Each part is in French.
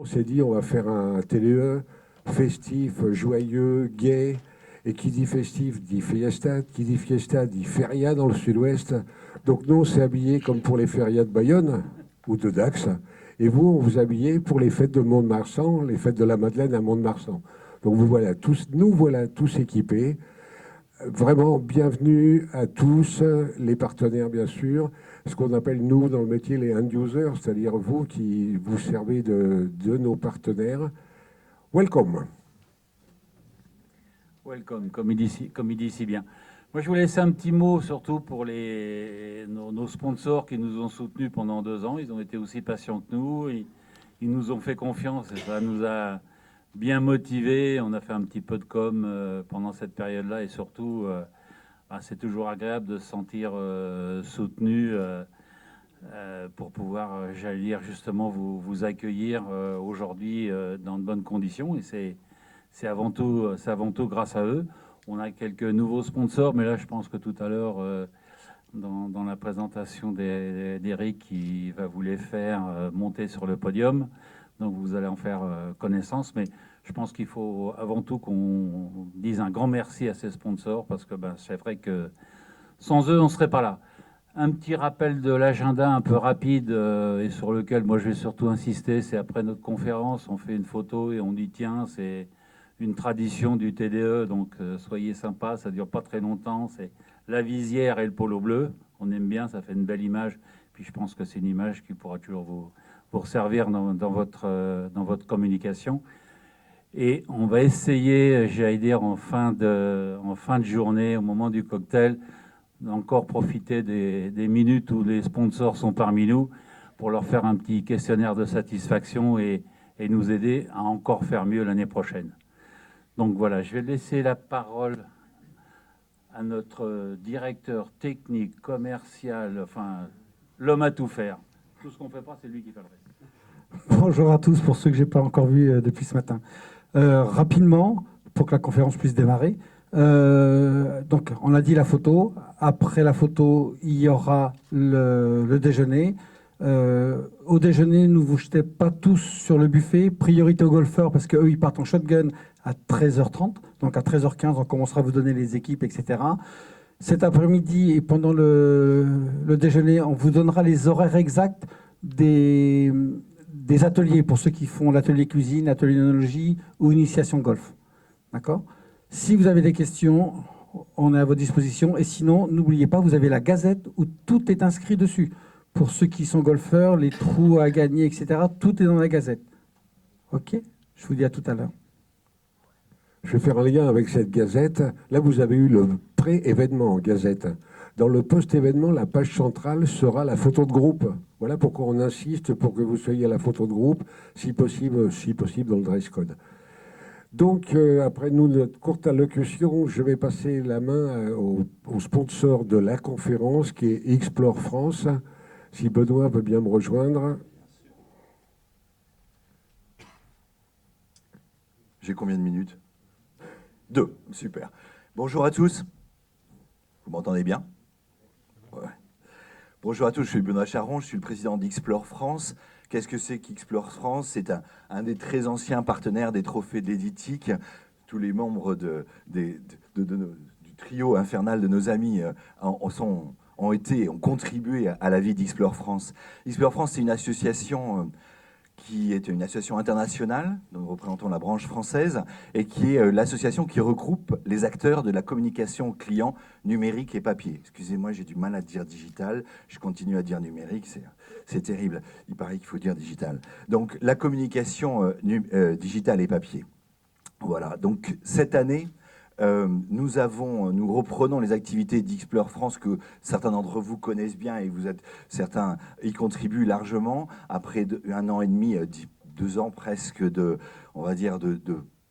On s'est dit, on va faire un TDE festif, joyeux, gai. Et qui dit festif dit fiesta, qui dit fiesta dit feria dans le sud-ouest. Donc nous, on s'est habillés comme pour les férias de Bayonne ou de Dax. Et vous, on vous habillez pour les fêtes de Mont-de-Marsan, les fêtes de la Madeleine à Mont-de-Marsan. Donc nous voilà tous équipés. Vraiment, bienvenue à tous, les partenaires bien sûr, ce qu'on appelle nous dans le métier les end users, c'est-à-dire vous qui vous servez de nos partenaires. Welcome. Welcome, comme il dit si bien. Moi, je voulais laisser un petit mot surtout pour nos sponsors qui nous ont soutenus pendant 2 ans. Ils ont été aussi patients que nous. Ils nous ont fait confiance et ça nous a bien motivés. On a fait un petit peu de com pendant cette période-là et surtout, c'est toujours agréable de se sentir soutenu pour pouvoir, j'allais dire, justement vous accueillir aujourd'hui dans de bonnes conditions. Et c'est avant tout grâce à eux. On a quelques nouveaux sponsors, mais là, je pense que tout à l'heure, dans la présentation d'Eric, il va vous les faire monter sur le podium. Donc, vous allez en faire connaissance. Mais je pense qu'il faut avant tout qu'on dise un grand merci à ces sponsors parce que c'est vrai que sans eux, on ne serait pas là. Un petit rappel de l'agenda un peu rapide et sur lequel moi je vais surtout insister, c'est après notre conférence, on fait une photo et on dit tiens, c'est une tradition du TDE, donc soyez sympas, ça dure pas très longtemps, c'est la visière et le polo bleu, on aime bien, ça fait une belle image, puis je pense que c'est une image qui pourra toujours vous servir dans votre communication. Et on va essayer, j'allais dire, en fin de journée, au moment du cocktail, encore profiter des minutes où les sponsors sont parmi nous pour leur faire un petit questionnaire de satisfaction et nous aider à encore faire mieux l'année prochaine. Donc voilà, je vais laisser la parole à notre directeur technique, commercial, enfin l'homme à tout faire. Tout ce qu'on ne fait pas, c'est lui qui fait le reste. Bonjour à tous, pour ceux que je n'ai pas encore vus depuis ce matin. Rapidement, pour que la conférence puisse démarrer. Donc, on a dit la photo. Après la photo, il y aura le déjeuner. Au déjeuner, ne vous jetez pas tous sur le buffet. Priorité aux golfeurs parce qu'eux, ils partent en shotgun à 13h30. Donc, à 13h15, on commencera à vous donner les équipes, etc. Cet après-midi et pendant le déjeuner, on vous donnera les horaires exacts des ateliers pour ceux qui font l'atelier cuisine, atelier d'onologie ou initiation golf. D'accord ? Si vous avez des questions, on est à votre disposition. Et sinon, n'oubliez pas, vous avez la gazette où tout est inscrit dessus. Pour ceux qui sont golfeurs, les trous à gagner, etc., tout est dans la gazette. OK ? Je vous dis à tout à l'heure. Je vais faire un lien avec cette gazette. Là, vous avez eu le pré-événement en gazette. Dans le post-événement, la page centrale sera la photo de groupe. Voilà pourquoi on insiste pour que vous soyez à la photo de groupe, si possible dans le dress code. Donc, après notre courte allocution, je vais passer la main au sponsor de la conférence, qui est Explore France. Si Benoît veut bien me rejoindre. J'ai combien de minutes ? 2, super. Bonjour à tous. Vous m'entendez bien ? Ouais. Bonjour à tous, je suis Benoît Charon, je suis le président d'Explore France. Qu'est-ce que c'est qu'Explore France ? C'est un des très anciens partenaires des trophées de l'Éditique. Tous les membres du trio infernal de nos amis ont contribué à la vie d'Explore France. Explore France, c'est une association qui est une association internationale, dont nous représentons la branche française, et qui est l'association qui regroupe les acteurs de la communication client numérique et papier. Excusez-moi, j'ai du mal à dire digital, je continue à dire numérique, c'est terrible. Il paraît qu'il faut dire digital. Donc, la communication digitale et papier. Voilà, donc cette année, nous reprenons les activités d'Explore France que certains d'entre vous connaissent bien et certains y contribuent largement après 1 an et demi, 2 ans presque de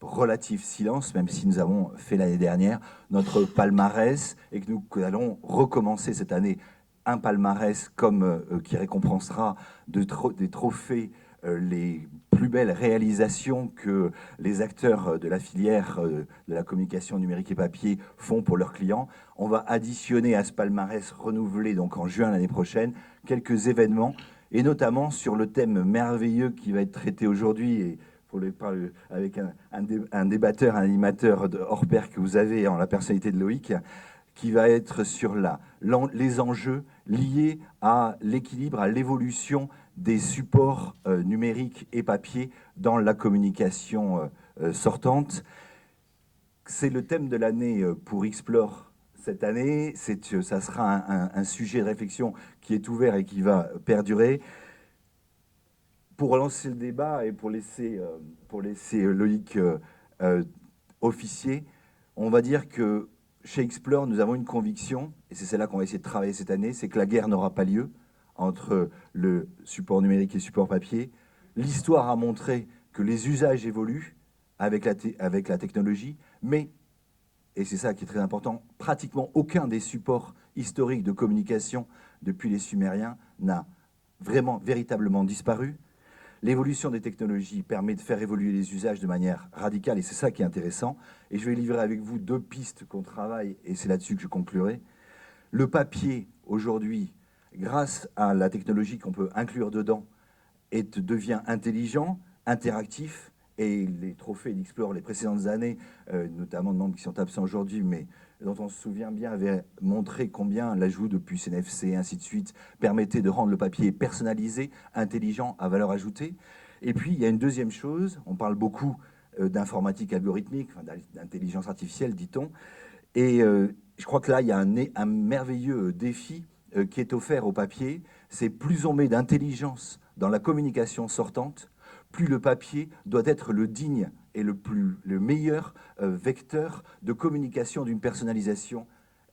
relatif silence, même si nous avons fait l'année dernière notre palmarès et que nous allons recommencer cette année un palmarès qui récompensera des trophées les plus belles réalisations que les acteurs de la filière de la communication numérique et papier font pour leurs clients. On va additionner à ce palmarès renouvelé donc en juin l'année prochaine quelques événements et notamment sur le thème merveilleux qui va être traité aujourd'hui, et avec un débatteur, un animateur hors pair que vous avez en la personnalité de Loïc, qui va être sur les enjeux liés à l'équilibre, à l'évolution des supports numériques et papier dans la communication sortante. C'est le thème de l'année pour Explore cette année. Ça sera un sujet de réflexion qui est ouvert et qui va perdurer. Pour lancer le débat et pour laisser Loïc officier, on va dire que chez Explore, nous avons une conviction, et c'est celle-là qu'on va essayer de travailler cette année, c'est que la guerre n'aura pas lieu entre le support numérique et le support papier. L'histoire a montré que les usages évoluent avec la technologie, mais, et c'est ça qui est très important, pratiquement aucun des supports historiques de communication depuis les Sumériens n'a véritablement disparu. L'évolution des technologies permet de faire évoluer les usages de manière radicale, et c'est ça qui est intéressant. Et je vais livrer avec vous 2 pistes qu'on travaille, et c'est là-dessus que je conclurai. Le papier, aujourd'hui, grâce à la technologie qu'on peut inclure dedans, devient intelligent, interactif, et les trophées d'Explore les précédentes années, notamment de membres qui sont absents aujourd'hui, mais dont on se souvient bien, avaient montré combien l'ajout de puces NFC, ainsi de suite, permettait de rendre le papier personnalisé, intelligent, à valeur ajoutée. Et puis, il y a une deuxième chose, on parle beaucoup d'informatique algorithmique, d'intelligence artificielle, dit-on, et je crois que là, il y a un merveilleux défi qui est offert au papier, c'est plus on met d'intelligence dans la communication sortante, plus le papier doit être le digne et le meilleur vecteur de communication, d'une personnalisation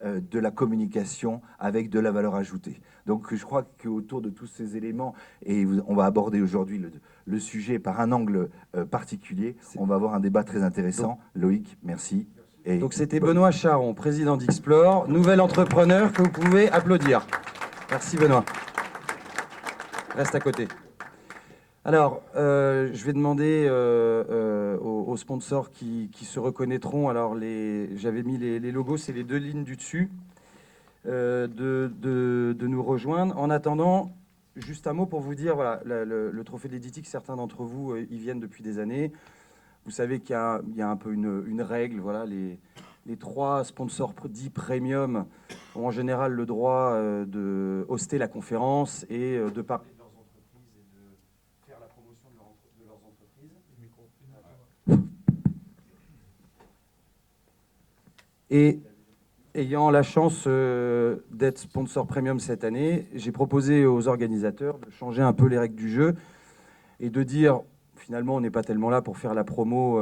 de la communication avec de la valeur ajoutée. Donc je crois qu'autour de tous ces éléments, et on va aborder aujourd'hui le sujet par un angle particulier, on va avoir un débat très intéressant. Loïc, merci. Et donc c'était Benoît Charon, président d'Explore, nouvel entrepreneur que vous pouvez applaudir. Merci Benoît. Reste à côté. Alors, je vais demander aux sponsors qui se reconnaîtront. Alors, j'avais mis les logos, c'est les 2 lignes du dessus, de nous rejoindre. En attendant, juste un mot pour vous dire, voilà, le trophée de l'Éditique, certains d'entre vous y viennent depuis des années. Vous savez qu'il y a un peu une règle. Voilà, les 3 sponsors dits premium ont en général le droit de hoster la conférence et de parler de leurs entreprises et de faire la promotion de leurs entreprises. Et ayant la chance d'être sponsor premium cette année, j'ai proposé aux organisateurs de changer un peu les règles du jeu et de dire, finalement, on n'est pas tellement là pour faire la promo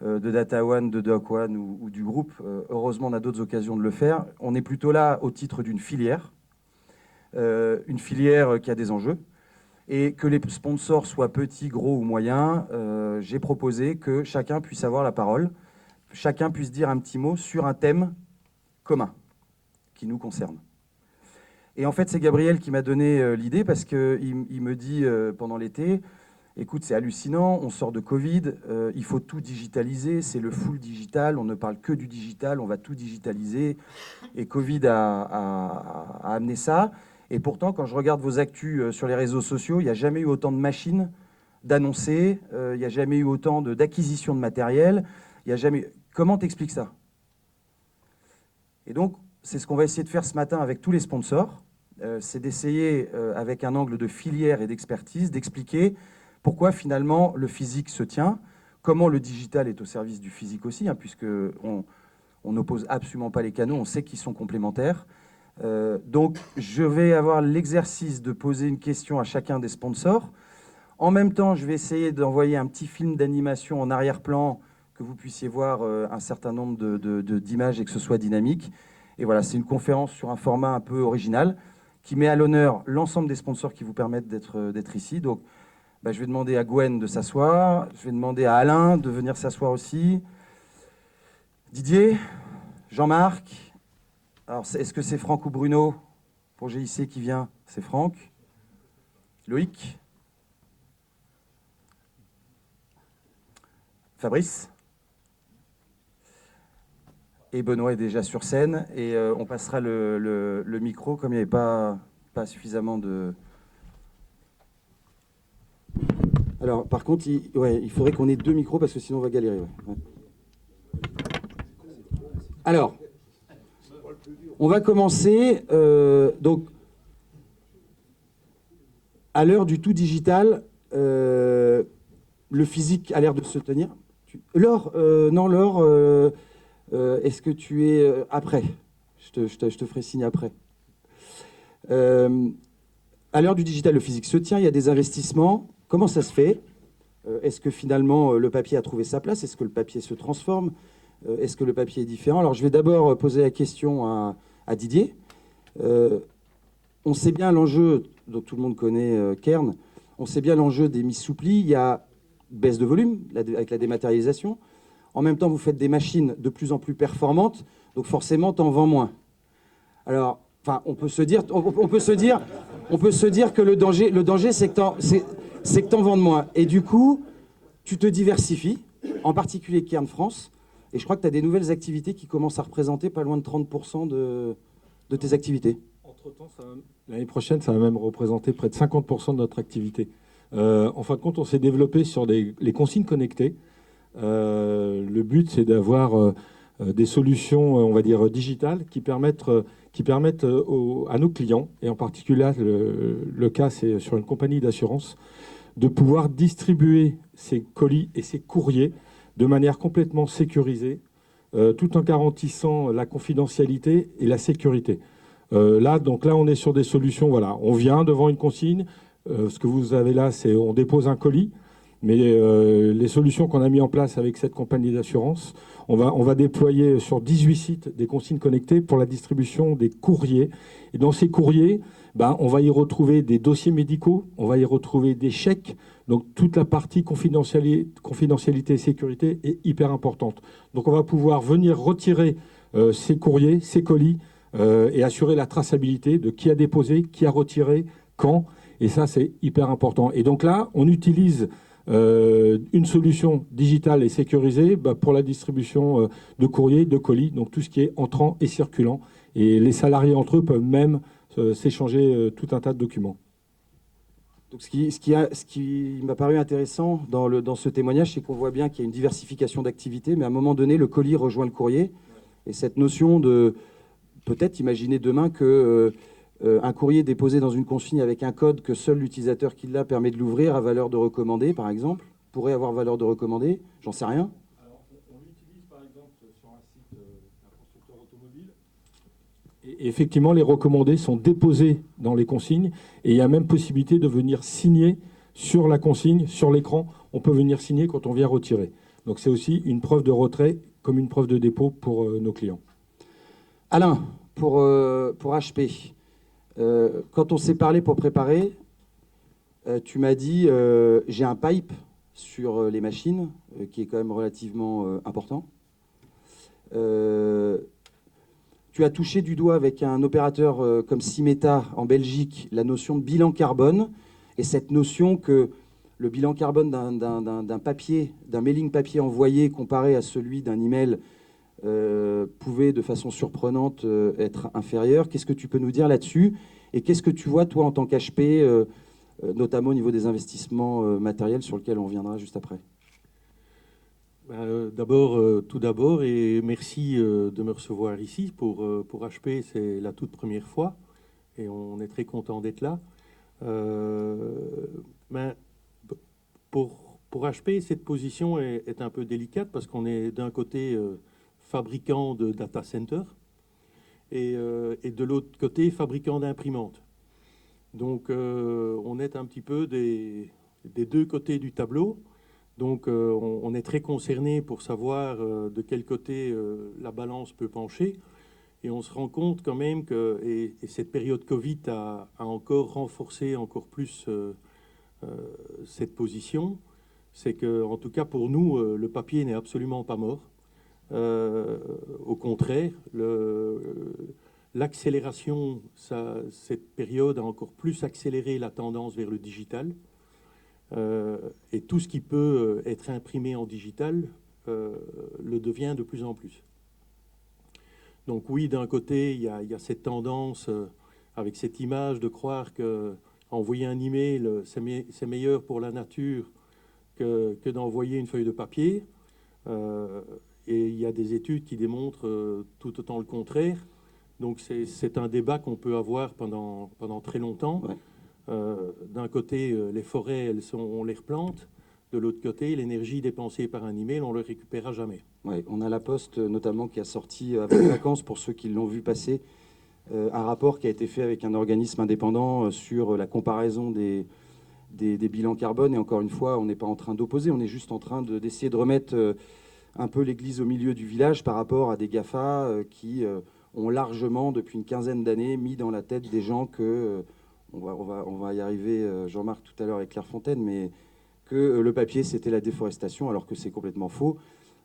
de DataOne, de DocOne ou du groupe. Heureusement, on a d'autres occasions de le faire. On est plutôt là au titre d'une filière qui a des enjeux. Et que les sponsors soient petits, gros ou moyens, j'ai proposé que chacun puisse avoir la parole, chacun puisse dire un petit mot sur un thème commun qui nous concerne. Et en fait, c'est Gabriel qui m'a donné l'idée parce qu'il me dit pendant l'été, écoute, c'est hallucinant, on sort de Covid, il faut tout digitaliser, c'est le full digital, on ne parle que du digital, on va tout digitaliser. Et Covid a amené ça. Et pourtant, quand je regarde vos actus sur les réseaux sociaux, il n'y a jamais eu autant de machines d'annoncer, il n'y a jamais eu autant d'acquisition de matériel. Il y a jamais... Comment t'expliques ça? Et donc, c'est ce qu'on va essayer de faire ce matin avec tous les sponsors. C'est d'essayer, avec un angle de filière et d'expertise, d'expliquer pourquoi finalement le physique se tient, comment le digital est au service du physique aussi, hein, puisqu'on n'oppose absolument pas les canaux, on sait qu'ils sont complémentaires. Donc, je vais avoir l'exercice de poser une question à chacun des sponsors. En même temps, je vais essayer d'envoyer un petit film d'animation en arrière-plan, que vous puissiez voir un certain nombre d'images et que ce soit dynamique. Et voilà, c'est une conférence sur un format un peu original qui met à l'honneur l'ensemble des sponsors qui vous permettent d'être ici. Donc, je vais demander à Gwen de s'asseoir. Je vais demander à Alain de venir s'asseoir aussi. Didier, Jean-Marc. Alors, est-ce que c'est Franck ou Bruno pour GIC qui vient? C'est Franck. Loïc. Fabrice. Et Benoît est déjà sur scène. Et on passera le micro, comme il n'y avait pas suffisamment de Alors, par contre, il faudrait qu'on ait 2 micros parce que sinon on va galérer. Ouais. Alors, on va commencer. Donc, à l'heure du tout digital, le physique a l'air de se tenir. Laure, non, Laure, est-ce que tu es après? Je te ferai signe après. À l'heure du digital, le physique se tient, il y a des investissements. Comment ça se fait? Est-ce que finalement le papier a trouvé sa place? Est-ce que le papier se transforme? Est-ce que le papier est différent? Alors je vais d'abord poser la question à Didier. On sait bien l'enjeu, donc tout le monde connaît Kern, on sait bien l'enjeu des mises sous pli. Il y a baisse de volume avec la dématérialisation. En même temps, vous faites des machines de plus en plus performantes, donc forcément, tu en vends moins. Alors, enfin, on peut se dire que le danger, c'est que t'en vendes moins. Et du coup, tu te diversifies, en particulier Kern France. Et je crois que tu as des nouvelles activités qui commencent à représenter pas loin de 30% de tes activités. Entre-temps, l'année prochaine, ça va même représenter près de 50% de notre activité. En fin de compte, on s'est développé sur les consignes connectées. Le but, c'est d'avoir des solutions, on va dire, digitales qui permettent à nos clients, et en particulier le cas, c'est sur une compagnie d'assurance, de pouvoir distribuer ces colis et ces courriers de manière complètement sécurisée, tout en garantissant la confidentialité et la sécurité. Là, on est sur des solutions, voilà, on vient devant une consigne, ce que vous avez là, c'est on dépose un colis, mais les solutions qu'on a mis en place avec cette compagnie d'assurance, on va déployer sur 18 sites des consignes connectées pour la distribution des courriers. Et dans ces courriers, on va y retrouver des dossiers médicaux, on va y retrouver des chèques. Donc toute la partie confidentialité et sécurité est hyper importante. Donc on va pouvoir venir retirer ces courriers, ces colis, et assurer la traçabilité de qui a déposé, qui a retiré, quand. Et ça, c'est hyper important. Et donc là, on utilise une solution digitale et sécurisée pour la distribution de courriers, de colis, donc tout ce qui est entrant et circulant. Et les salariés entre eux peuvent même s'échanger tout un tas de documents. Donc ce qui m'a paru intéressant dans ce témoignage, c'est qu'on voit bien qu'il y a une diversification d'activités, mais à un moment donné, le colis rejoint le courrier. Et cette notion de peut-être imaginer demain que un courrier déposé dans une consigne avec un code que seul l'utilisateur qui l'a permet de l'ouvrir à valeur de recommandé, par exemple, pourrait avoir valeur de recommandé, j'en sais rien. Alors, on l'utilise par exemple sur un site d'un constructeur automobile. Et effectivement, les recommandés sont déposés dans les consignes et il y a même possibilité de venir signer sur la consigne, sur l'écran. On peut venir signer quand on vient retirer. Donc c'est aussi une preuve de retrait comme une preuve de dépôt pour nos clients. Alain, pour HP, quand on s'est parlé pour préparer, tu m'as dit j'ai un pipe sur les machines qui est quand même relativement important. Tu as touché du doigt avec un opérateur comme Symeta en Belgique la notion de bilan carbone et cette notion que le bilan carbone d'un papier, d'un mailing papier envoyé comparé à celui d'un email pouvait de façon surprenante être inférieur. Qu'est-ce que tu peux nous dire là-dessus? Et qu'est-ce que tu vois, toi, en tant qu'HP, notamment au niveau des investissements matériels sur lesquels on reviendra juste après? Tout d'abord, et merci de me recevoir ici. Pour HP, c'est la toute première fois et on est très content d'être là. Pour HP, cette position est un peu délicate parce qu'on est d'un côté fabricant de data center et de l'autre côté fabricant d'imprimantes. Donc on est un petit peu des deux côtés du tableau. Donc on est très concerné pour savoir de quel côté la balance peut pencher. Et on se rend compte quand même que et cette période Covid a encore renforcé encore plus cette position. C'est que, en tout cas pour nous, le papier n'est absolument pas mort. Au contraire, l'accélération, cette période a encore plus accéléré la tendance vers le digital. Et tout ce qui peut être imprimé en digital le devient de plus en plus. Donc oui, d'un côté, il y a cette tendance avec cette image de croire que envoyer un email, c'est meilleur pour la nature que d'envoyer une feuille de papier. Et il y a des études qui démontrent tout autant le contraire. Donc c'est un débat qu'on peut avoir pendant très longtemps. Ouais. D'un côté, les forêts, on les replante. De l'autre côté, l'énergie dépensée par un email, on ne le récupérera jamais. Ouais, on a La Poste notamment qui a sorti avant les vacances, pour ceux qui l'ont vu passer, un rapport qui a été fait avec un organisme indépendant sur la comparaison des bilans carbone. Et encore une fois, on n'est pas en train d'opposer, on est juste en train d'essayer de remettre un peu l'église au milieu du village par rapport à des GAFA qui ont largement, depuis une quinzaine d'années, mis dans la tête des gens que, on va y arriver, Jean-Marc, tout à l'heure avec Clairefontaine, mais que le papier, c'était la déforestation, alors que c'est complètement faux.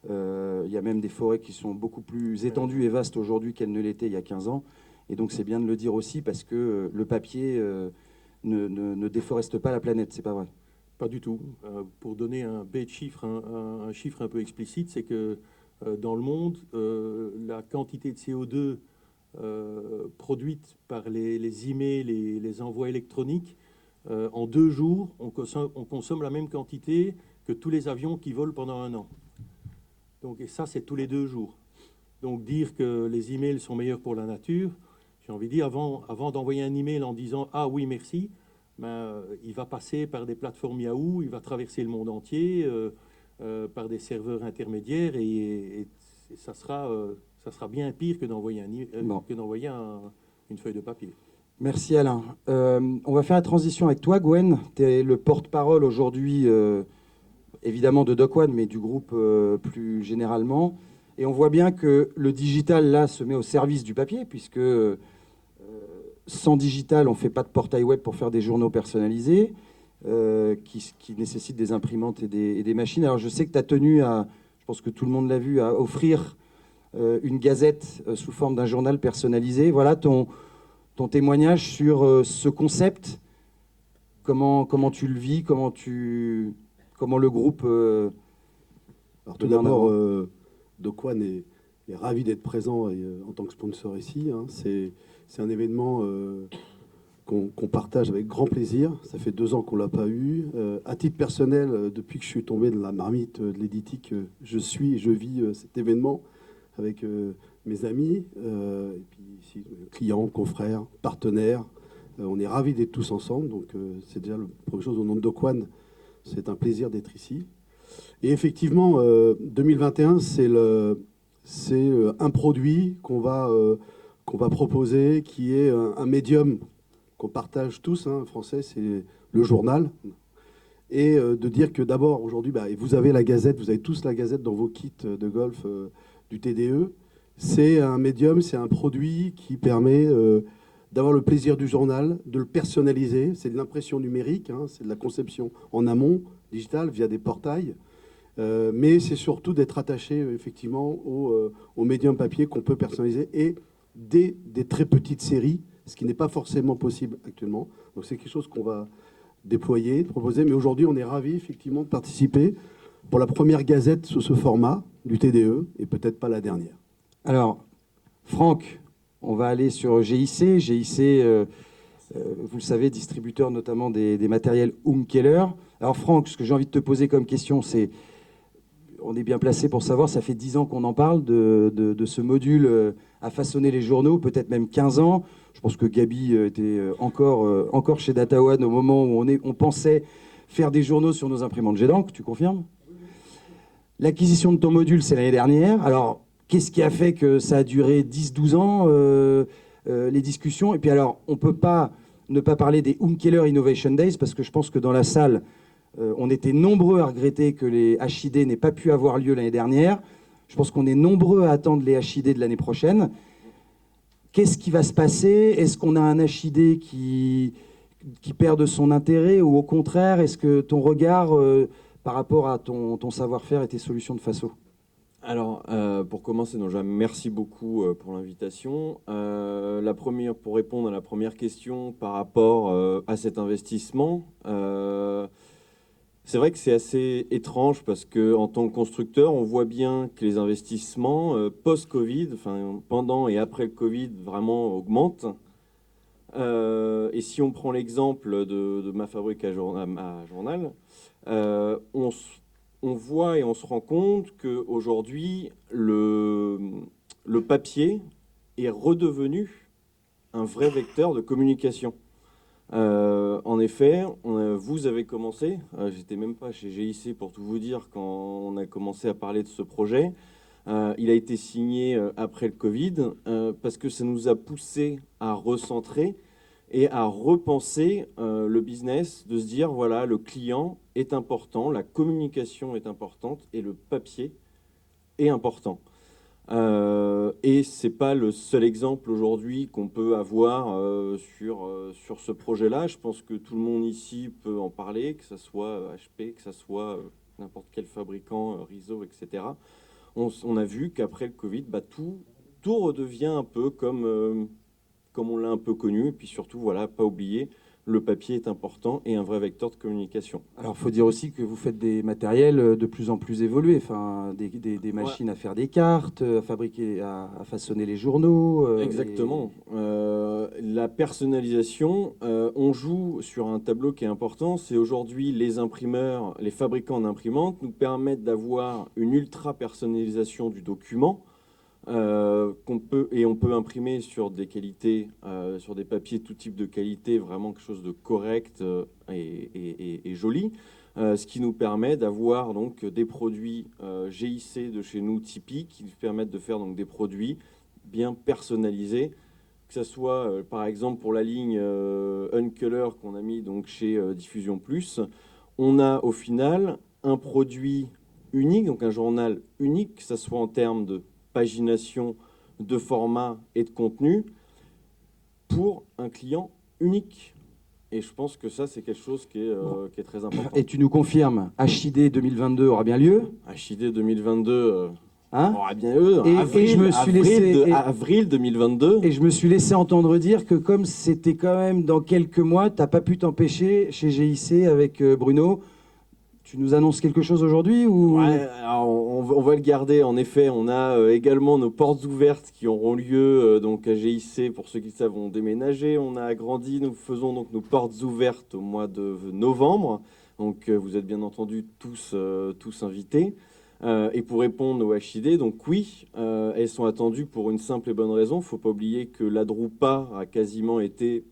Il y a même des forêts qui sont beaucoup plus étendues et vastes aujourd'hui qu'elles ne l'étaient il y a 15 ans. Et donc, c'est bien de le dire aussi, parce que le papier ne déforeste pas la planète, c'est pas vrai. Pas du tout. Pour donner un bête chiffre, un chiffre un peu explicite, c'est que dans le monde, la quantité de CO2 produite par les emails, les envois électroniques, en 2 jours, on consomme la même quantité que tous les avions qui volent pendant 1 an. Donc, et ça, c'est tous les 2 jours. Donc, dire que les emails sont meilleurs pour la nature, j'ai envie de dire, avant d'envoyer un email en disant « Ah oui, merci », ben, il va passer par des plateformes Yahoo, il va traverser le monde entier, par des serveurs intermédiaires, et ça sera bien pire que d'envoyer une feuille de papier. Merci Alain. On va faire la transition avec toi, Gwen. Tu es le porte-parole aujourd'hui, évidemment de DocOne, mais du groupe plus généralement. Et on voit bien que le digital, là, se met au service du papier, puisque sans digital, on ne fait pas de portail web pour faire des journaux personnalisés, qui nécessitent des imprimantes et des machines. Alors je sais que tu as tenu à, je pense que tout le monde l'a vu, à offrir une gazette sous forme d'un journal personnalisé. Voilà ton témoignage sur ce concept, comment tu le vis, comment le groupe... Alors tout d'abord, DocOne est ravi d'être présent en tant que sponsor ici. Hein. C'est un événement qu'on partage avec grand plaisir. Ça fait 2 ans qu'on ne l'a pas eu. À titre personnel, depuis que je suis tombé dans la marmite de l'éditique, je vis cet événement avec mes amis, et puis ici, clients, confrères, partenaires. On est ravis d'être tous ensemble. Donc c'est déjà la première chose au nom de DocOne. C'est un plaisir d'être ici. Et effectivement, 2021, c'est un produit qu'on va proposer, qui est un médium qu'on partage tous. Hein, français, c'est le journal. Et de dire que d'abord, aujourd'hui, vous avez la Gazette, vous avez tous la Gazette dans vos kits de golf du TDE. C'est un médium, c'est un produit qui permet d'avoir le plaisir du journal, de le personnaliser. C'est de l'impression numérique, hein, c'est de la conception en amont, digitale, via des portails. Mais c'est surtout d'être attaché effectivement au médium papier qu'on peut personnaliser et des très petites séries, ce qui n'est pas forcément possible actuellement. Donc c'est quelque chose qu'on va déployer, proposer. Mais aujourd'hui, on est ravis effectivement de participer pour la première gazette sous ce format du TDE et peut-être pas la dernière. Alors, Franck, on va aller sur GIC. GIC, vous le savez, distributeur notamment des matériels Keller. Alors Franck, ce que j'ai envie de te poser comme question, c'est, on est bien placé pour savoir, ça fait 10 ans qu'on en parle de ce module à façonner les journaux, peut-être même 15 ans. Je pense que Gabi était encore chez DataOne au moment où on pensait faire des journaux sur nos imprimantes Jet d'encre, tu confirmes? L'acquisition de ton module, c'est l'année dernière. Alors, qu'est-ce qui a fait que ça a duré 10-12 ans, les discussions? Et puis alors, on ne peut pas ne pas parler des Keller Innovation Days, parce que je pense que dans la salle, on était nombreux à regretter que les HID n'aient pas pu avoir lieu l'année dernière. Je pense qu'on est nombreux à attendre les HID de l'année prochaine. Qu'est-ce qui va se passer? Est-ce qu'on a un HID qui perd de son intérêt, ou au contraire, est-ce que ton regard par rapport à ton savoir-faire et tes solutions de façon? Alors, pour commencer, déjà, merci beaucoup pour l'invitation. Pour répondre à la première question par rapport à cet investissement, c'est vrai que c'est assez étrange parce qu'en tant que constructeur, on voit bien que les investissements post-Covid, enfin pendant et après le Covid, vraiment augmentent. Et si on prend l'exemple de ma fabrique à journal, on voit et on se rend compte qu'aujourd'hui, le papier est redevenu un vrai vecteur de communication. En effet, vous avez commencé, j'étais même pas chez GIC pour tout vous dire quand on a commencé à parler de ce projet. Il a été signé après le Covid parce que ça nous a poussé à recentrer et à repenser le business, de se dire, voilà, le client est important, la communication est importante et le papier est important. Et ce n'est pas le seul exemple aujourd'hui qu'on peut avoir sur ce projet-là. Je pense que tout le monde ici peut en parler, que ce soit HP, que ce soit n'importe quel fabricant, Riso, etc. On a vu qu'après le Covid, tout redevient un peu comme on l'a un peu connu. Et puis surtout, voilà, pas oublier, le papier est important et un vrai vecteur de communication. Alors, il faut dire aussi que vous faites des matériels de plus en plus évolués, enfin, des machines à faire des cartes, à fabriquer, à façonner les journaux. Exactement. La personnalisation, on joue sur un tableau qui est important. C'est aujourd'hui les imprimeurs, les fabricants d'imprimantes nous permettent d'avoir une ultra personnalisation du document. On peut imprimer sur des qualités, sur des papiers tout type de qualité, vraiment quelque chose de correct et joli, ce qui nous permet d'avoir donc des produits GIC de chez nous typiques qui nous permettent de faire donc des produits bien personnalisés, que ce soit par exemple pour la ligne Uncolor qu'on a mis donc chez Diffusion Plus. On a au final un produit unique, donc un journal unique, que ce soit en termes de pagination, de format et de contenu pour un client unique. Et je pense que ça, c'est quelque chose qui est très important. Et tu nous confirmes, HID 2022 aura bien lieu? HID 2022 aura bien lieu. Avril 2022. Et je me suis laissé entendre dire que comme c'était quand même dans quelques mois, tu n'as pas pu t'empêcher chez GIC avec Bruno. Tu nous annonces quelque chose aujourd'hui ou... Ouais, alors on va le garder. En effet, on a également nos portes ouvertes qui auront lieu donc à GIC. Pour ceux qui le savent, on déménagé, on a agrandi. Nous faisons donc nos portes ouvertes au mois de novembre. Donc vous êtes bien entendu tous invités. Et pour répondre au HID, donc oui, elles sont attendues pour une simple et bonne raison. Il ne faut pas oublier que la Drupa a quasiment été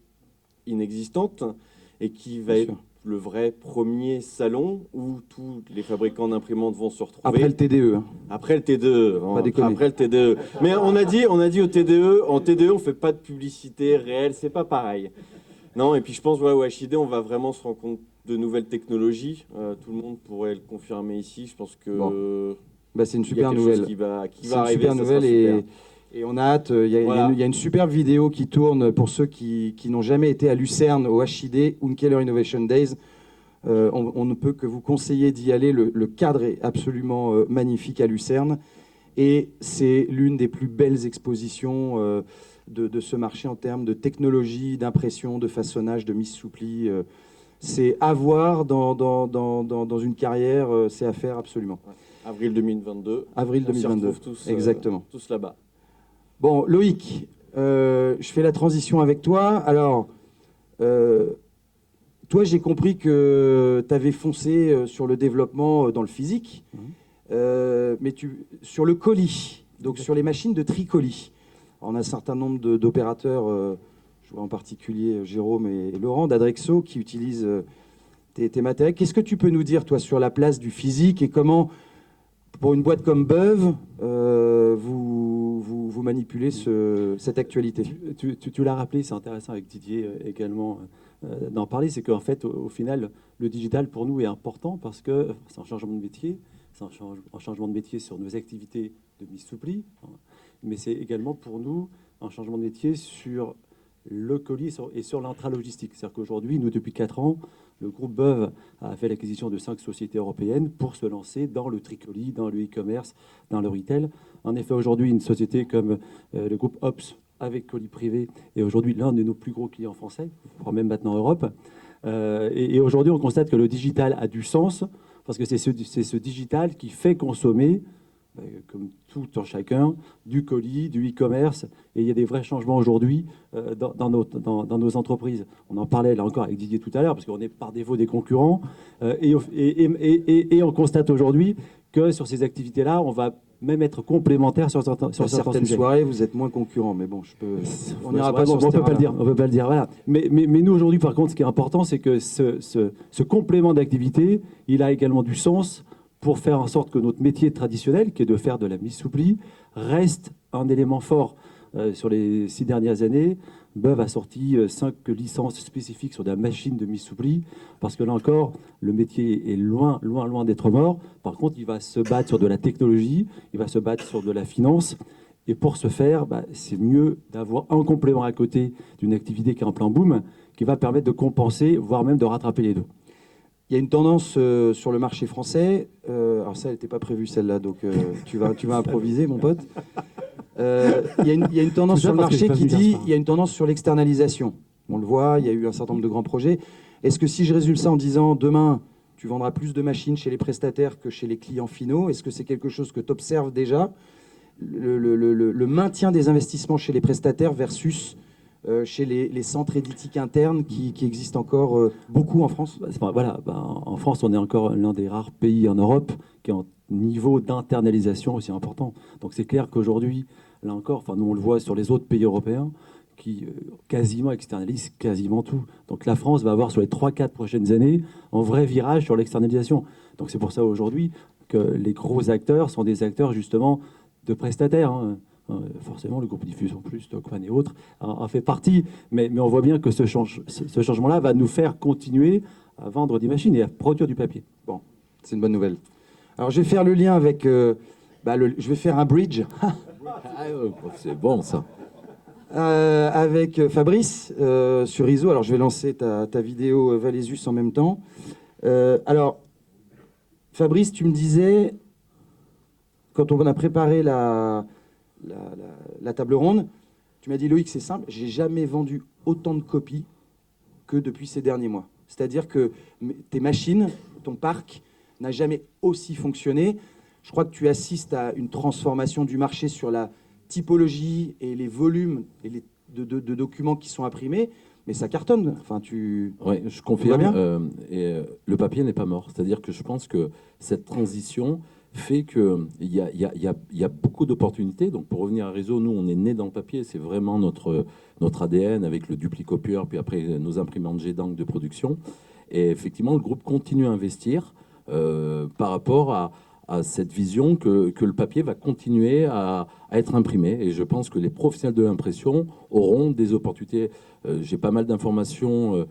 inexistante et qui va être le vrai premier salon où tous les fabricants d'imprimantes vont se retrouver. Après le TDE. Après le TDE. Après le TDE. Mais on a dit au TDE, en TDE, on ne fait pas de publicité réelle, c'est pas pareil. Non, et puis je pense voilà, au HID, on va vraiment se rendre compte de nouvelles technologies. Tout le monde pourrait le confirmer ici. Je pense que c'est une super nouvelle. Qui va c'est arriver. Une super nouvelle et on a hâte. Il y a une superbe vidéo qui tourne pour ceux qui n'ont jamais été à Lucerne au HID, Unkeller Innovation Days. On ne peut que vous conseiller d'y aller. Le cadre est absolument magnifique à Lucerne. Et c'est l'une des plus belles expositions de ce marché en termes de technologie, d'impression, de façonnage, de mise sous pli. C'est à voir dans une carrière, c'est à faire absolument. Avril 2022. Avril 2022, tous, exactement. Tous là-bas. Bon, Loïc, je fais la transition avec toi. Alors, toi, j'ai compris que tu avais foncé sur le développement dans le physique, mais sur le colis, donc sur les machines de tri-colis. On a un certain nombre d'opérateurs, je vois en particulier Jérôme et Laurent d'Adrexo, qui utilisent tes matériels. Qu'est-ce que tu peux nous dire, toi, sur la place du physique et comment, pour une boîte comme Beuve, vous manipulez cette actualité? Tu l'as rappelé, c'est intéressant avec Didier également d'en parler, c'est qu'en fait, au final, le digital pour nous est important parce que c'est un changement de métier, c'est un changement de métier sur nos activités de mise sous pli, mais c'est également pour nous un changement de métier sur le colis et sur l'intralogistique. C'est-à-dire qu'aujourd'hui, nous, depuis 4 ans, le groupe Beuve a fait l'acquisition de 5 sociétés européennes pour se lancer dans le tricolis, dans le e-commerce, dans le retail. En effet, aujourd'hui, une société comme le groupe Ops avec colis privé est aujourd'hui l'un de nos plus gros clients français, voire même maintenant Europe. Et aujourd'hui, on constate que le digital a du sens parce que c'est ce digital qui fait consommer comme tout en chacun, du colis, du e-commerce, et il y a des vrais changements aujourd'hui dans nos entreprises. On en parlait là encore avec Didier tout à l'heure, parce qu'on est par défaut des concurrents, et on constate aujourd'hui que sur ces activités-là, on va même être complémentaires sur certaines soirées, vous êtes moins concurrents, mais bon, on n'ira pas sur ce terrain-là. On peut pas le dire, voilà. Mais nous, aujourd'hui, par contre, ce qui est important, c'est que ce complément d'activité, il a également du sens pour faire en sorte que notre métier traditionnel, qui est de faire de la mise-soupli, reste un élément fort. Sur les 6 dernières années, Beuve a sorti 5 licences spécifiques sur de la machine de mise-soupli, parce que là encore, le métier est loin d'être mort. Par contre, il va se battre sur de la technologie, il va se battre sur de la finance. Et pour ce faire, c'est mieux d'avoir un complément à côté d'une activité qui est en plein boom, qui va permettre de compenser, voire même de rattraper les deux. Il y a une tendance sur le marché français. Alors ça, elle n'était pas prévue celle-là, donc tu vas improviser, mon pote. Il y a une tendance sur le marché qui dit il y a une tendance sur l'externalisation. On le voit, il y a eu un certain nombre de grands projets. Est-ce que si je résume ça en disant demain, tu vendras plus de machines chez les prestataires que chez les clients finaux, est-ce que c'est quelque chose que tu observes déjà, le maintien des investissements chez les prestataires versus chez les centres éditiques internes qui existent encore beaucoup en France? En France, on est encore l'un des rares pays en Europe qui est en niveau d'internalisation aussi important. Donc c'est clair qu'aujourd'hui, là encore, nous on le voit sur les autres pays européens qui quasiment externalisent quasiment tout. Donc la France va avoir sur les 3-4 prochaines années un vrai virage sur l'externalisation. Donc c'est pour ça aujourd'hui que les gros acteurs sont des acteurs justement de prestataires. Forcément, le groupe Diffusion Plus, Stockman et autres en fait partie. Mais on voit bien que ce changement-là va nous faire continuer à vendre des machines et à produire du papier. Bon, c'est une bonne nouvelle. Alors, je vais faire le lien avec... je vais faire un bridge. C'est bon, ça. Avec Fabrice sur ISO. Alors, je vais lancer ta vidéo Valésus en même temps. Alors, Fabrice, tu me disais, quand on a préparé la table ronde, tu m'as dit, Loïc, c'est simple, j'ai jamais vendu autant de copies que depuis ces derniers mois. C'est-à-dire que tes machines, ton parc, n'a jamais aussi fonctionné. Je crois que tu assistes à une transformation du marché sur la typologie et les volumes de documents qui sont imprimés, mais ça cartonne. Oui, je confirme. Le papier n'est pas mort. C'est-à-dire que je pense que cette transition fait qu'il y a beaucoup d'opportunités. Donc, pour revenir à Réseau, nous, on est né dans le papier. C'est vraiment notre ADN avec le duplicopieur, puis après nos imprimantes G-Dank de production. Et effectivement, le groupe continue à investir par rapport à cette vision que le papier va continuer à être imprimé. Et je pense que les professionnels de l'impression auront des opportunités. J'ai pas mal d'informations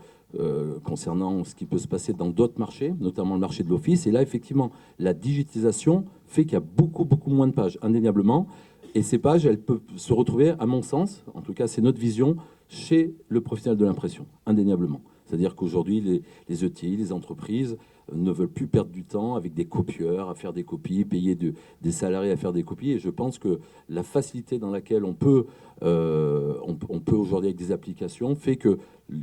concernant ce qui peut se passer dans d'autres marchés, notamment le marché de l'office. Et là, effectivement, la digitalisation fait qu'il y a beaucoup moins de pages, indéniablement. Et ces pages, elles peuvent se retrouver, à mon sens, en tout cas, c'est notre vision, chez le professionnel de l'impression, indéniablement. C'est-à-dire qu'aujourd'hui, les ETI, les entreprises ne veulent plus perdre du temps avec des copieurs à faire des copies, payer des salariés à faire des copies. Et je pense que la facilité dans laquelle on peut aujourd'hui avec des applications fait qu'il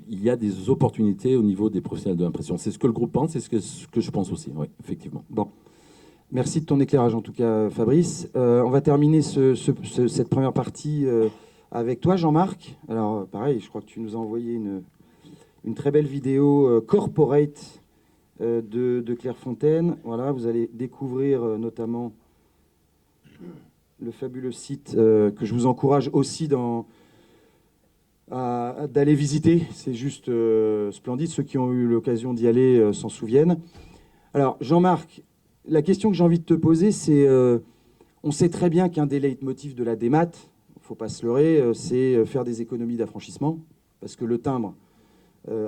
y a des opportunités au niveau des professionnels de l'impression. C'est ce que le groupe pense, c'est ce que je pense aussi, oui, effectivement. Bon. Merci de ton éclairage en tout cas, Fabrice. On va terminer cette première partie avec toi, Jean-Marc. Alors pareil, je crois que tu nous as envoyé une très belle vidéo corporate de Clairefontaine. Voilà, vous allez découvrir notamment le fabuleux site que je vous encourage aussi d'aller visiter. C'est juste splendide. Ceux qui ont eu l'occasion d'y aller s'en souviennent. Alors, Jean-Marc, la question que j'ai envie de te poser, c'est on sait très bien qu'un des leitmotifs de la démat, il ne faut pas se leurrer, c'est faire des économies d'affranchissement, parce que le timbre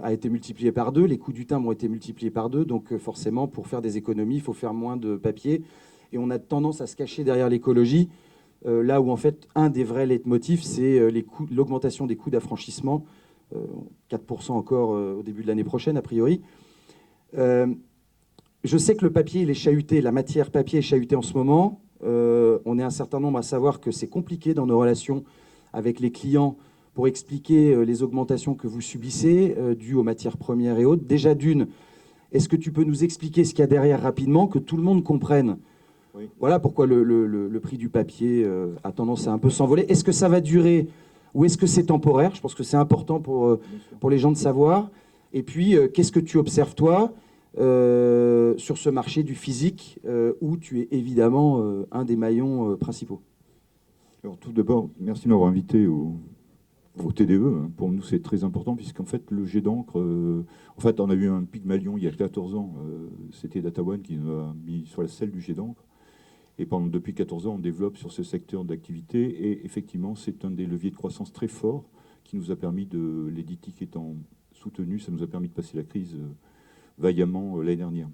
a été multiplié par 2, les coûts du timbre ont été multipliés par 2, donc forcément, pour faire des économies, il faut faire moins de papier. Et on a tendance à se cacher derrière l'écologie, là où en fait, un des vrais leitmotifs, c'est l'augmentation des coûts d'affranchissement, 4% encore au début de l'année prochaine, a priori. Je sais que le papier, il est chahuté, la matière papier est chahutée en ce moment. On est un certain nombre à savoir que c'est compliqué dans nos relations avec les clients pour expliquer les augmentations que vous subissez, dues aux matières premières et autres. Déjà d'une, est-ce que tu peux nous expliquer ce qu'il y a derrière rapidement, que tout le monde comprenne Oui. Voilà pourquoi le prix du papier a tendance à un peu s'envoler. Est-ce que ça va durer ou est-ce que c'est temporaire? Je pense que c'est important pour les gens de savoir. Et puis, qu'est-ce que tu observes, toi, sur ce marché du physique, où tu es évidemment un des maillons principaux? Alors, tout d'abord, merci de m'avoir invité au TDE. Hein. Pour nous, c'est très important, puisqu'en fait, le jet d'encre, en fait, on a eu un Pygmalion il y a 14 ans. C'était DataOne qui nous a mis sur la selle du jet d'encre. Et depuis 14 ans, on développe sur ce secteur d'activité. Et effectivement, c'est un des leviers de croissance très forts qui nous a permis l'éditique étant soutenu, ça nous a permis de passer la crise vaillamment l'année dernière.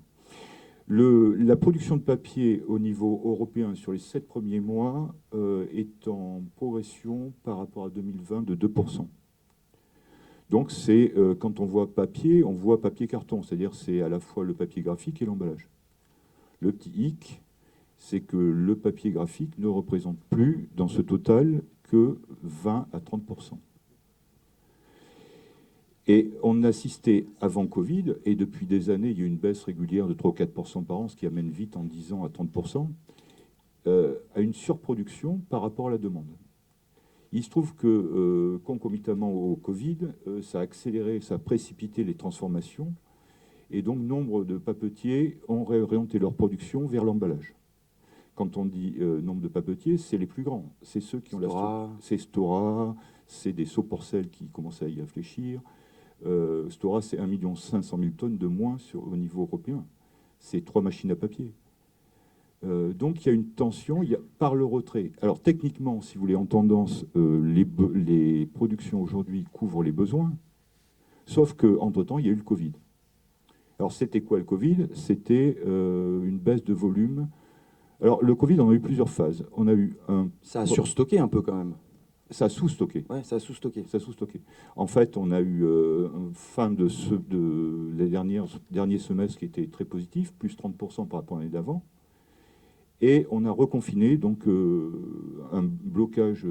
La production de papier au niveau européen sur les 7 premiers mois est en progression par rapport à 2020 de 2%. Donc c'est quand on voit papier carton, c'est-à-dire c'est à la fois le papier graphique et l'emballage. Le petit hic, c'est que le papier graphique ne représente plus dans ce total que 20 à 30%. Et on assistait avant Covid, et depuis des années, il y a une baisse régulière de 3 ou 4% par an, ce qui amène vite en 10 ans à 30%, à une surproduction par rapport à la demande. Il se trouve que, concomitamment au Covid, ça a accéléré, ça a précipité les transformations, et donc nombre de papetiers ont réorienté leur production vers l'emballage. Quand on dit nombre de papetiers, c'est les plus grands. C'est ceux qui ont c'est Stora, c'est des seaux porcels qui commencent à y réfléchir. Stora, c'est 1 500 000 tonnes de moins au niveau européen. C'est 3 machines à papier. Donc il y a une tension par le retrait. Alors techniquement, si vous voulez, en tendance, les productions aujourd'hui couvrent les besoins, sauf qu'entre-temps, il y a eu le Covid. Alors c'était quoi le Covid? C'était une baisse de volume. Alors le Covid, on a eu plusieurs phases. On a eu Ça a surstocké un peu quand même. Ça a sous-stocké. Ouais, ça a sous-stocké. Ça a sous-stocké. En fait, on a eu fin de les derniers semestres qui était très positif, plus 30% par rapport à l'année d'avant. Et on a reconfiné, donc un blocage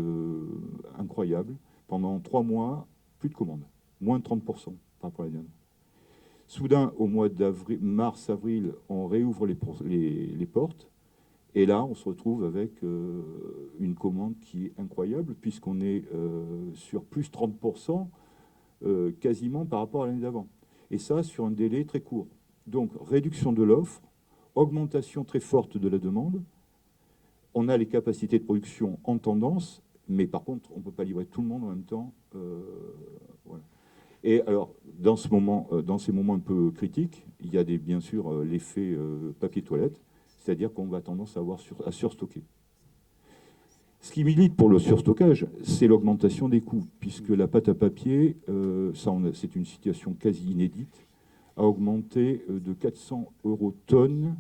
incroyable. Pendant 3 mois, plus de commandes, moins de 30% par rapport à l'année d'avant. Soudain, au mois d'avril, mars-avril, on réouvre les portes. Et là, on se retrouve avec une commande qui est incroyable, puisqu'on est sur plus 30% quasiment par rapport à l'année d'avant. Et ça, sur un délai très court. Donc, réduction de l'offre, augmentation très forte de la demande. On a les capacités de production en tendance, mais par contre, on ne peut pas livrer tout le monde en même temps. Voilà. Et alors, dans ces moments un peu critiques, il y a bien sûr l'effet papier toilette. C'est-à-dire qu'on va tendance à surstocker. Ce qui milite pour le surstockage, c'est l'augmentation des coûts, puisque la pâte à papier, c'est une situation quasi inédite, a augmenté de 400 € tonne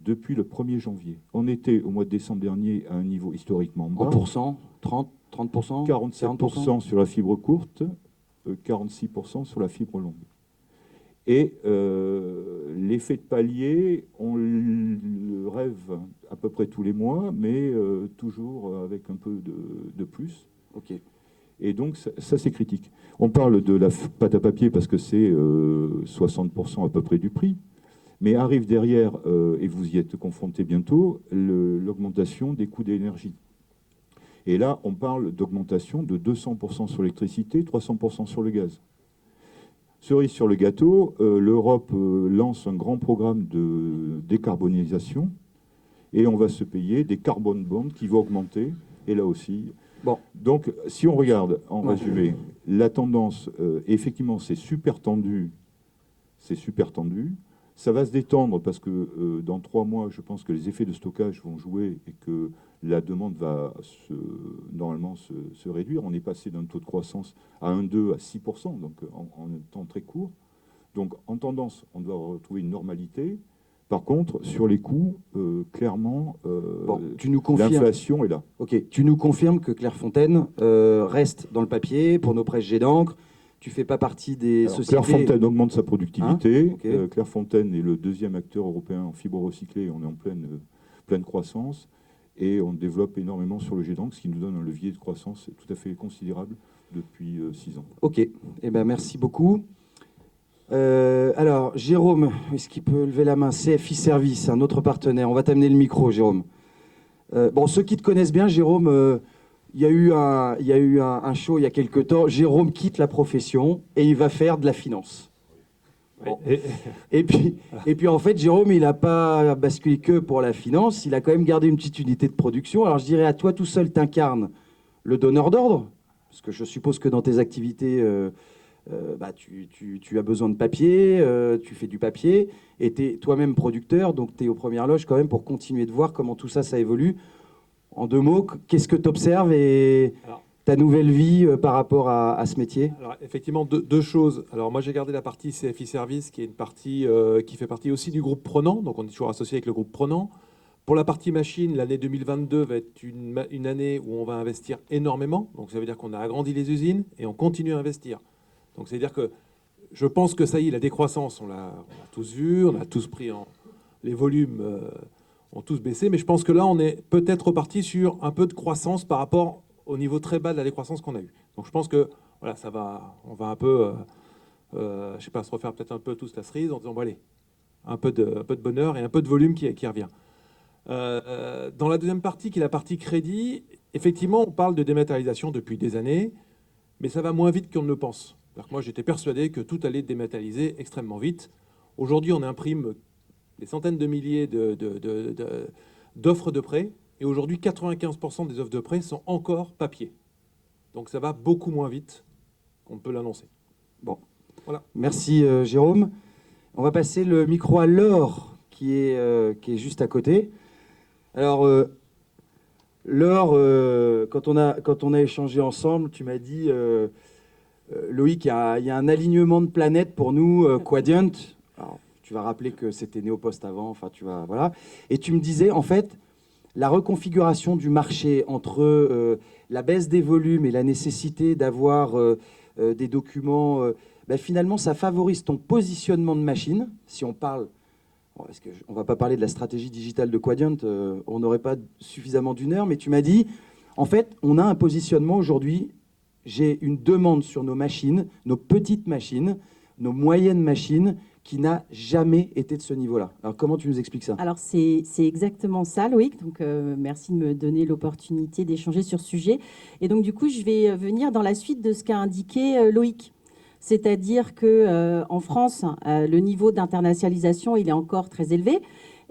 depuis le 1er janvier. On était au mois de décembre dernier à un niveau historiquement bas. En pourcent, 30%, 47% sur la fibre courte, 46% sur la fibre longue. Et l'effet de palier, on le rêve à peu près tous les mois, mais toujours avec un peu de plus. Okay. Et donc, ça c'est critique. On parle de la pâte à papier parce que c'est 60% à peu près du prix. Mais arrive derrière, et vous y êtes confrontés bientôt, l'augmentation des coûts d'énergie. Et là, on parle d'augmentation de 200% sur l'électricité, 300% sur le gaz. Cerise sur le gâteau, l'Europe lance un grand programme de décarbonisation et on va se payer des carbon bonds qui vont augmenter. Et là aussi. Bon. Donc, si on regarde en résumé, la tendance, effectivement, c'est super tendu. C'est super tendu. Ça va se détendre parce que dans 3 mois, je pense que les effets de stockage vont jouer et que la demande va normalement se réduire. On est passé d'un taux de croissance à 1,2 à 6%, donc en un temps très court. Donc en tendance, on doit retrouver une normalité. Par contre, sur les coûts, clairement, l'inflation est là. Ok, tu nous confirmes que Clairefontaine reste dans le papier pour nos presse jet d'encre. Tu ne fais pas partie des sociétés... Clairefontaine augmente sa productivité. Hein, okay. Clairefontaine est le 2e acteur européen en fibre recyclée. On est en pleine croissance. Et on développe énormément sur le jet d'encre, ce qui nous donne un levier de croissance tout à fait considérable depuis 6 ans. Ok, eh ben, merci beaucoup. Alors, Jérôme, est-ce qu'il peut lever la main? CFI Service, un autre partenaire. On va t'amener le micro, Jérôme. Bon, ceux qui te connaissent bien, Jérôme, il y a eu un show il y a quelque temps. Jérôme quitte la profession et il va faire de la finance. Bon. Et puis, en fait, Jérôme, il n'a pas basculé que pour la finance. Il a quand même gardé une petite unité de production. Alors, je dirais à toi, tout seul, t'incarnes le donneur d'ordre. Parce que je suppose que dans tes activités, tu as besoin de papier, tu fais du papier, et tu es toi-même producteur, donc tu es aux premières loges quand même pour continuer de voir comment tout ça, ça évolue. En 2 mots, qu'est-ce que tu observes et ta nouvelle vie par rapport à ce métier? Alors, effectivement, deux choses. Alors, moi, j'ai gardé la partie CFI Service, qui est une partie qui fait partie aussi du groupe Prenant, donc on est toujours associé avec le groupe Prenant. Pour la partie machine, l'année 2022 va être une année où on va investir énormément, donc ça veut dire qu'on a agrandi les usines et on continue à investir. Donc, c'est-à-dire que je pense que ça y est, la décroissance, on l'a tous vu, on a tous pris les volumes ont tous baissé, mais je pense que là, on est peut-être reparti sur un peu de croissance par rapport au niveau très bas de la décroissance qu'on a eu. Donc, je pense que voilà, on va un peu, je sais pas, se refaire peut-être un peu tous la cerise en disant, bon, allez, un peu de bonheur et un peu de volume qui revient. Dans la deuxième partie, qui est la partie crédit, effectivement, on parle de dématérialisation depuis des années, mais ça va moins vite qu'on ne le pense. Moi, j'étais persuadé que tout allait dématérialiser extrêmement vite. Aujourd'hui, on imprime des centaines de milliers d'offres de prêt. Et aujourd'hui, 95% des offres de prêt sont encore papier. Donc, ça va beaucoup moins vite qu'on peut l'annoncer. Bon, voilà. Merci Jérôme. On va passer le micro à Laure, qui est juste à côté. Alors, Laure, quand on a échangé ensemble, tu m'as dit... Loïc, il y a un alignement de planètes pour nous, Quadient. Alors, tu vas rappeler que c'était Néopost avant, enfin, voilà. Et tu me disais, en fait, la reconfiguration du marché entre la baisse des volumes et la nécessité d'avoir des documents, finalement, ça favorise ton positionnement de machine. Si on parle, on ne va pas parler de la stratégie digitale de Quadient, on n'aurait pas suffisamment d'une heure, mais tu m'as dit, en fait, on a un positionnement aujourd'hui. J'ai une demande sur nos machines, nos petites machines, nos moyennes machines, qui n'a jamais été de ce niveau-là. Alors, comment tu nous expliques ça? Alors, c'est exactement ça, Loïc. Donc, merci de me donner l'opportunité d'échanger sur ce sujet. Et donc, du coup, je vais venir dans la suite de ce qu'a indiqué Loïc. C'est-à-dire qu'en France, le niveau d'internationalisation, il est encore très élevé.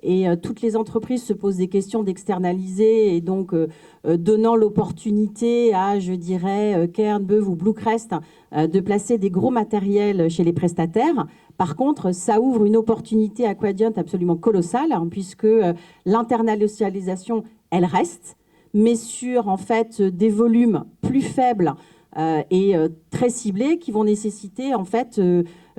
Et toutes les entreprises se posent des questions d'externaliser et donc donnant l'opportunité à, je dirais, Cairn, Beuve ou Bluecrest de placer des gros matériels chez les prestataires. Par contre, ça ouvre une opportunité à Quadient absolument colossale, hein, puisque l'internationalisation, elle reste, mais sur en fait des volumes plus faibles et très ciblés qui vont nécessiter en fait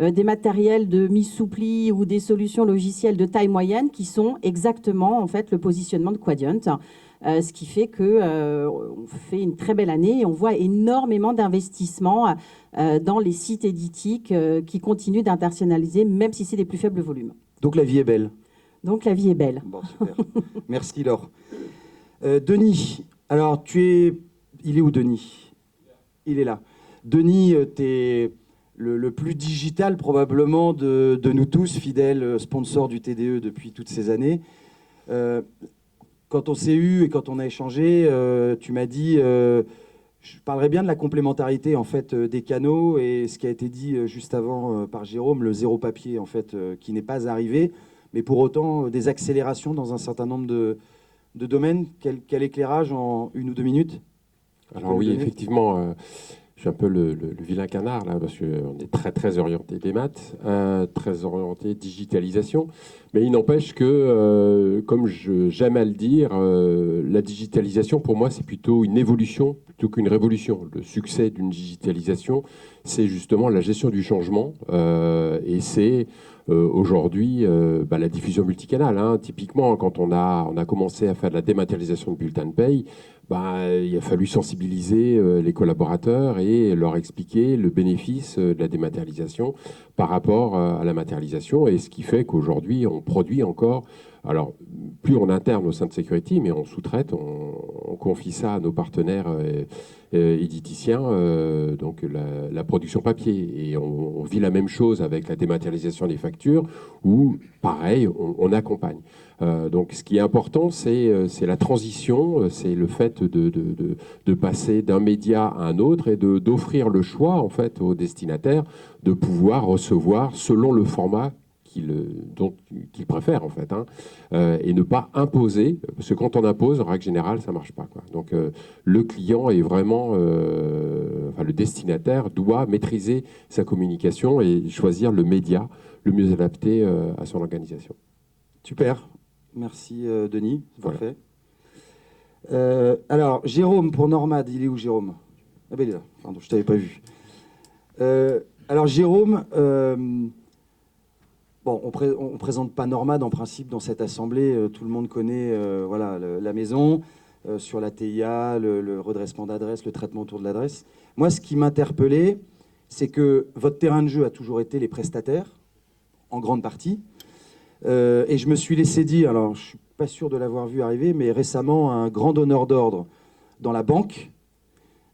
des matériels de mise sous pli ou des solutions logicielles de taille moyenne qui sont exactement en fait le positionnement de Quadient. Ce qui fait qu'on fait une très belle année et on voit énormément d'investissements dans les sites éditiques qui continuent d'internationaliser, même si c'est des plus faibles volumes. Donc la vie est belle. Donc la vie est belle. Bon, super. Merci Laure. Denis, alors il est où Denis? Il est là. Denis, tu es le plus digital probablement de nous tous, fidèles sponsors du TDE depuis toutes ces années. Quand on s'est eu et quand on a échangé, tu m'as dit, je parlerai bien de la complémentarité en fait des canaux et ce qui a été dit juste avant par Jérôme, le zéro papier en fait qui n'est pas arrivé, mais pour autant des accélérations dans un certain nombre de domaines. Quel éclairage en 1 ou 2 minutes? Alors oui, effectivement, je suis un peu le vilain canard là, parce qu'on est très orienté des maths, très orienté digitalisation. Mais il n'empêche que, comme j'aime à le dire, la digitalisation, pour moi, c'est plutôt une évolution plutôt qu'une révolution. Le succès d'une digitalisation, c'est justement la gestion du changement. Et c'est aujourd'hui la diffusion multicanale. Hein. Typiquement, quand on a commencé à faire de la dématérialisation de bulletins de paye, il a fallu sensibiliser les collaborateurs et leur expliquer le bénéfice de la dématérialisation par rapport à la matérialisation. Et ce qui fait qu'aujourd'hui, on produit encore, alors plus en interne au sein de Security, mais on sous-traite, on on confie ça à nos partenaires éditiciens, donc la production papier. Et on vit la même chose avec la dématérialisation des factures, où, pareil, on accompagne. Donc ce qui est important, c'est la transition, c'est le fait de passer d'un média à un autre et d'offrir le choix en fait aux destinataires de pouvoir recevoir selon le format qu'il préfère en fait, hein, et ne pas imposer, parce que quand on impose, en règle générale, ça ne marche pas, quoi. Donc le client est vraiment, enfin le destinataire doit maîtriser sa communication et choisir le média le mieux adapté à son organisation. Super, merci Denis, Voilà. parfait. Alors Jérôme pour Normad, il est où Jérôme? Ah ben il est là, pardon, je ne t'avais pas vu. Alors Jérôme, bon, on ne présente pas Normad en principe dans cette assemblée, tout le monde connaît voilà, la maison, sur la TIA, le redressement d'adresse, le traitement autour de l'adresse. Moi, ce qui m'interpellait, c'est que votre terrain de jeu a toujours été les prestataires, en grande partie, et je me suis laissé dire, alors je ne suis pas sûr de l'avoir vu arriver, mais récemment, un grand donneur d'ordre dans la banque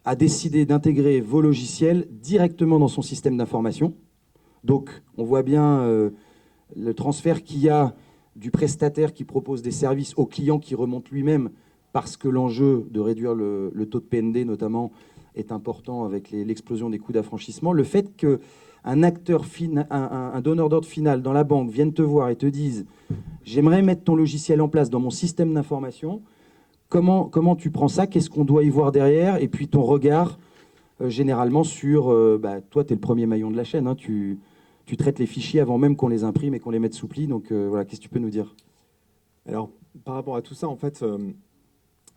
a décidé d'intégrer vos logiciels directement dans son système d'information. Donc, on voit bien le transfert qu'il y a du prestataire qui propose des services au client qui remonte lui-même, parce que l'enjeu de réduire le taux de PND, notamment, est important avec l'explosion des coûts d'affranchissement. Le fait qu'un acteur, un donneur d'ordre final dans la banque vienne te voir et te dise « J'aimerais mettre ton logiciel en place dans mon système d'information », comment tu prends ça? Qu'est-ce qu'on doit y voir derrière? Et puis ton regard, généralement, sur... toi, tu es le premier maillon de la chaîne. Hein, tu traites les fichiers avant même qu'on les imprime et qu'on les mette sous pli. Donc, voilà, qu'est-ce que tu peux nous dire? Alors, par rapport à tout ça, en fait,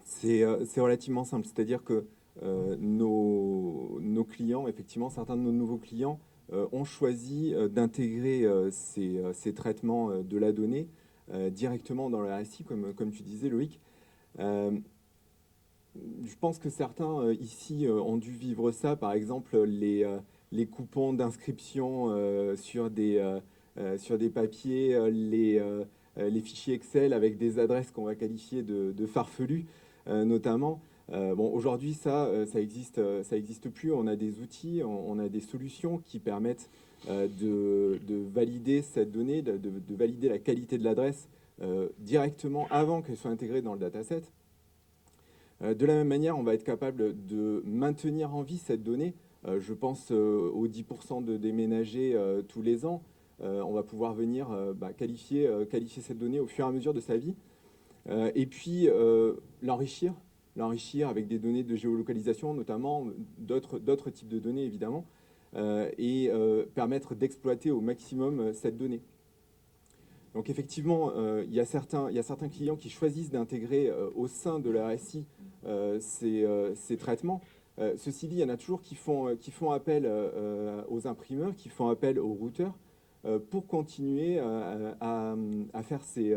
c'est relativement simple. C'est-à-dire que nos clients, effectivement, certains de nos nouveaux clients ont choisi d'intégrer ces traitements de la donnée directement dans le RSI, comme tu disais, Loïc. Je pense que certains ici ont dû vivre ça, par exemple les coupons d'inscription sur des papiers, les fichiers Excel avec des adresses qu'on va qualifier de farfelues, notamment. Bon, aujourd'hui, ça existe plus. On a des outils, on a des solutions qui permettent de valider cette donnée, de valider la qualité de l'adresse directement avant qu'elle soit intégrée dans le dataset. De la même manière, on va être capable de maintenir en vie cette donnée. Je pense aux 10% de déménagés tous les ans. On va pouvoir venir qualifier cette donnée au fur et à mesure de sa vie. Et puis l'enrichir avec des données de géolocalisation, notamment d'autres types de données, évidemment, et permettre d'exploiter au maximum cette donnée. Donc effectivement, il y a certains clients qui choisissent d'intégrer au sein de la RSI ces traitements. Ceci dit, il y en a toujours qui font appel aux imprimeurs, qui font appel aux routeurs pour continuer à faire ces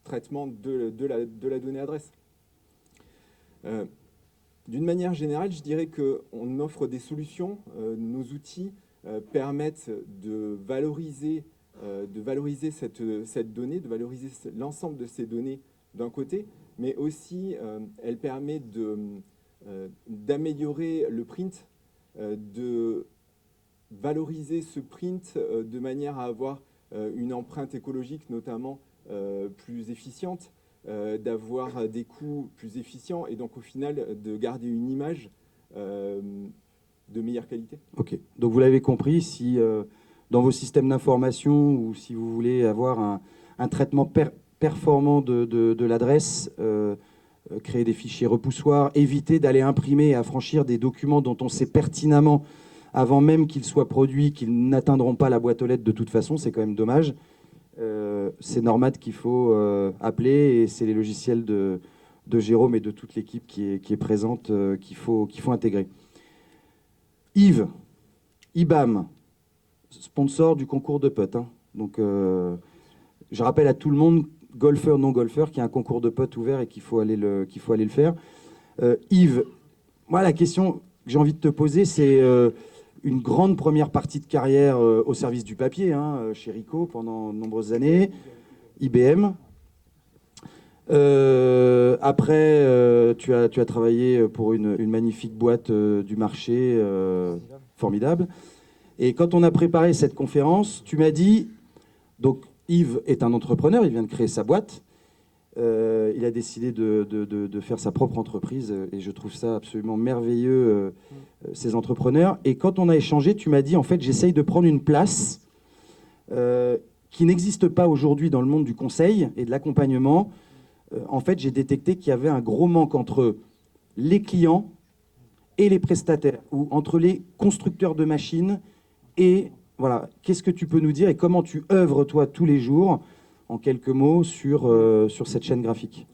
traitements de la donnée adresse. D'une manière générale, je dirais qu'on offre des solutions. Nos outils permettent de valoriser cette donnée, de valoriser l'ensemble de ces données d'un côté, mais aussi elle permet d'améliorer le print, de valoriser ce print de manière à avoir une empreinte écologique notamment plus efficiente, d'avoir des coûts plus efficients et donc au final de garder une image de meilleure qualité. Ok, donc vous l'avez compris, si dans vos systèmes d'information ou si vous voulez avoir un traitement performant de l'adresse, créer des fichiers repoussoirs, éviter d'aller imprimer et affranchir des documents dont on sait pertinemment, avant même qu'ils soient produits, qu'ils n'atteindront pas la boîte aux lettres de toute façon, c'est quand même dommage. C'est Normad qu'il faut appeler et c'est les logiciels de Jérôme et de toute l'équipe qui est présente qu'il faut intégrer. Yves, IBAM, sponsor du concours de potes. Hein. Donc, je rappelle à tout le monde, golfeur, non-golfeur, qu'il y a un concours de potes ouvert et qu'il faut aller le faire. Yves, moi, la question que j'ai envie de te poser, c'est une grande première partie de carrière au service du papier, hein, chez Ricoh pendant de nombreuses années, IBM. Après, tu as travaillé pour une magnifique boîte du marché, formidable. Et quand on a préparé cette conférence, tu m'as dit, donc Yves est un entrepreneur, il vient de créer sa boîte, il a décidé de faire sa propre entreprise, et je trouve ça absolument merveilleux, ces entrepreneurs. Et quand on a échangé, tu m'as dit, en fait, j'essaye de prendre une place qui n'existe pas aujourd'hui dans le monde du conseil et de l'accompagnement. En fait, j'ai détecté qu'il y avait un gros manque entre les clients et les prestataires, ou entre les constructeurs de machines et... Voilà, qu'est-ce que tu peux nous dire et comment tu œuvres, toi, tous les jours, en quelques mots, sur cette chaîne graphique?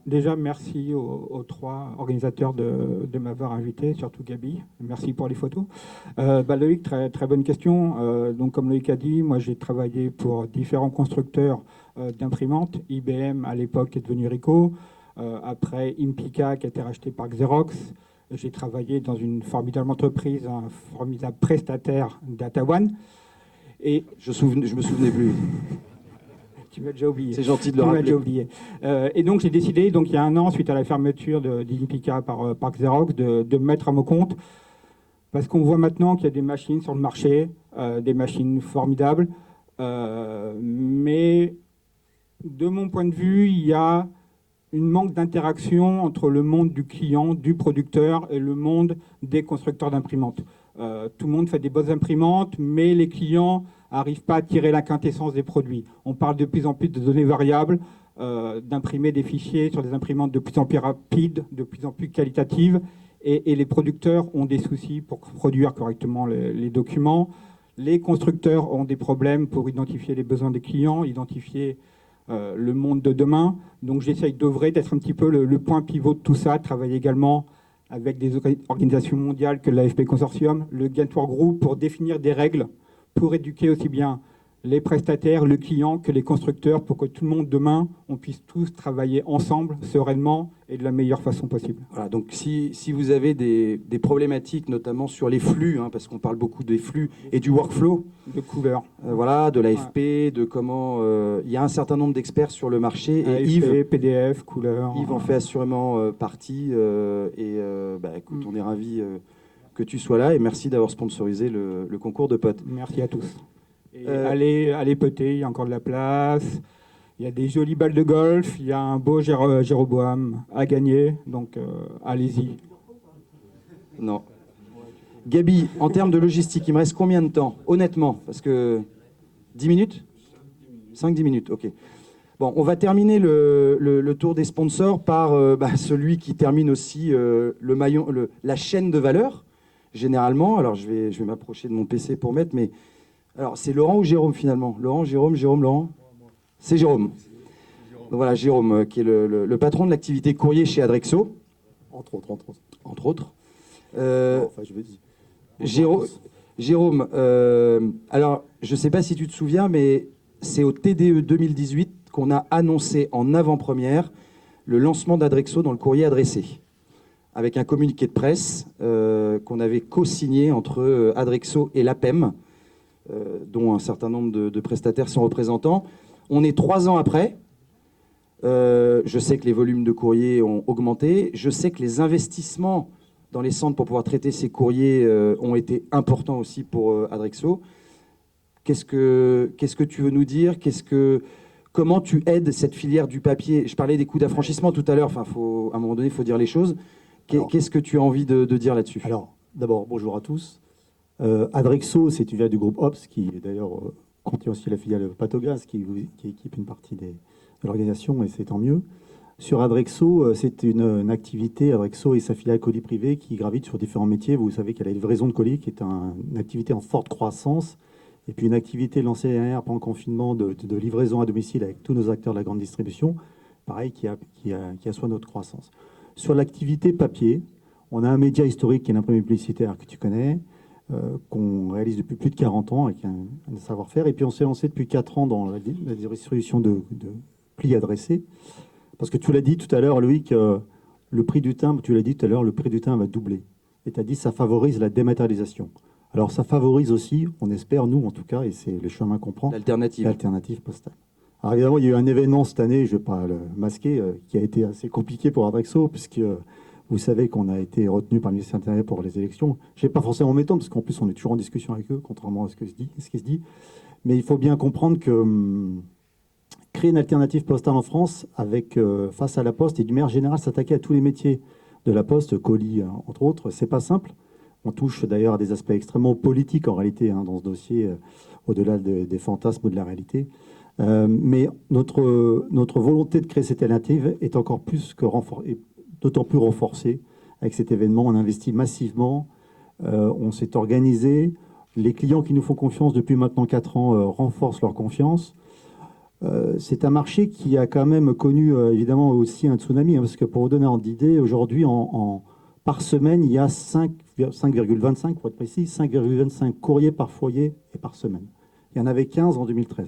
Déjà, merci aux trois organisateurs de m'avoir invité, surtout Gabi. Merci pour les photos. Loïc, très bonne question. Donc, comme Loïc a dit, moi, j'ai travaillé pour différents constructeurs d'imprimantes. IBM, à l'époque, est devenu Ricoh. Après, Impica, qui a été racheté par Xerox. J'ai travaillé dans une formidable entreprise, un formidable prestataire, DataOne. Et je me souvenais plus. Tu m'as déjà oublié. C'est gentil de le rappeler. Tu m'as déjà oublié. Et donc j'ai décidé, donc il y a un an, suite à la fermeture d'Impica par Xerox, de me mettre à mon compte, parce qu'on voit maintenant qu'il y a des machines sur le marché, des machines formidables, mais de mon point de vue, il y a une manque d'interaction entre le monde du client, du producteur et le monde des constructeurs d'imprimantes. Tout le monde fait des bonnes imprimantes, mais les clients n'arrivent pas à tirer la quintessence des produits. On parle de plus en plus de données variables, d'imprimer des fichiers sur des imprimantes de plus en plus rapides, de plus en plus qualitatives, et les producteurs ont des soucis pour produire correctement les documents. Les constructeurs ont des problèmes pour identifier les besoins des clients, identifier le monde de demain. Donc j'essaye d'œuvrer, d'être un petit peu le point pivot de tout ça, de travailler également avec des organisations mondiales que l'AFP Consortium, le Gantt Group, pour définir des règles, pour éduquer aussi bien les prestataires, le client, que les constructeurs, pour que tout le monde, demain, on puisse tous travailler ensemble, sereinement et de la meilleure façon possible. Voilà, donc si vous avez des problématiques, notamment sur les flux, parce qu'on parle beaucoup des flux et du workflow, de couleurs, voilà, de l'AFP, de comment... il y a un certain nombre d'experts sur le marché. Et AFP, Yves, PDF, couleurs... Yves en fait assurément partie. Écoute, on est ravis que tu sois là et merci d'avoir sponsorisé le concours de potes. Merci à tous. Et allez peter, il y a encore de la place. Il y a des jolies balles de golf, il y a un beau Jéroboam à gagner, donc allez-y. Non. Gabi, en termes de logistique, il me reste combien de temps? Honnêtement, parce que 10 minutes 5-10 minutes, ok. Bon, on va terminer le tour des sponsors par celui qui termine aussi le maillon, la chaîne de valeur, généralement. Alors, je vais m'approcher de mon PC pour mettre, mais... Alors, c'est Laurent ou Jérôme, finalement? Laurent, Jérôme, Laurent? C'est Jérôme. Donc, voilà, Jérôme, qui est le patron de l'activité courrier chez Adrexo. Entre autres. Enfin, je veux dire. Jérôme, alors, je ne sais pas si tu te souviens, mais c'est au TDE 2018 qu'on a annoncé en avant-première le lancement d'Adrexo dans le courrier adressé, avec un communiqué de presse qu'on avait co-signé entre Adrexo et l'APEM, dont un certain nombre de prestataires sont représentants. On est 3 ans après. Je sais que les volumes de courrier ont augmenté. Je sais que les investissements dans les centres pour pouvoir traiter ces courriers ont été importants aussi pour Adrexo. Qu'est-ce que tu veux nous dire? Comment tu aides cette filière du papier? Je parlais des coûts d'affranchissement tout à l'heure. Enfin, à un moment donné, il faut dire les choses. Qu'est-ce que tu as envie de dire là-dessus? Alors, d'abord, bonjour à tous. Adrexo, c'est une filiale du groupe OPS, qui d'ailleurs contient aussi la filiale Patogaz, qui équipe une partie de l'organisation, et c'est tant mieux. Sur Adrexo, c'est une activité, Adrexo et sa filiale colis privé, qui gravite sur différents métiers. Vous savez qu'il y a la livraison de colis, qui est une activité en forte croissance, et puis une activité lancée derrière pendant le confinement de livraison à domicile avec tous nos acteurs de la grande distribution, pareil, qui assoit notre croissance. Sur l'activité papier, on a un média historique qui est l'imprimé publicitaire que tu connais, qu'on réalise depuis plus de 40 ans avec un savoir-faire. Et puis on s'est lancé depuis 4 ans dans la distribution de plis adressés. Parce que tu l'as dit tout à l'heure, Loïc, le prix du timbre, tu l'as dit tout à l'heure, le prix du timbre va doubler. Et tu as dit ça favorise la dématérialisation. Alors ça favorise aussi, on espère, nous en tout cas, et c'est le chemin qu'on prend, l'alternative postale. Alors évidemment, il y a eu un événement cette année, je ne vais pas le masquer, qui a été assez compliqué pour Adrexo, puisque vous savez qu'on a été retenu par le ministère de l'Intérieur pour les élections. Je n'ai pas forcément m'étendre, parce qu'en plus, on est toujours en discussion avec eux, contrairement à ce qui se dit. Mais il faut bien comprendre que créer une alternative postale en France, face à la Poste, et d'une manière générale, s'attaquer à tous les métiers de la Poste, colis, entre autres, c'est pas simple. On touche d'ailleurs à des aspects extrêmement politiques, en réalité, dans ce dossier, au-delà des fantasmes ou de la réalité. Mais notre volonté de créer cette alternative est encore plus que d'autant plus renforcée avec cet événement. On investit massivement, on s'est organisé. Les clients qui nous font confiance depuis maintenant 4 ans renforcent leur confiance. C'est un marché qui a quand même connu évidemment aussi un tsunami, parce que pour vous donner une idée, aujourd'hui, par semaine, il y a 5,25 pour être précis, 5,25 courriers par foyer et par semaine. Il y en avait 15 en 2013.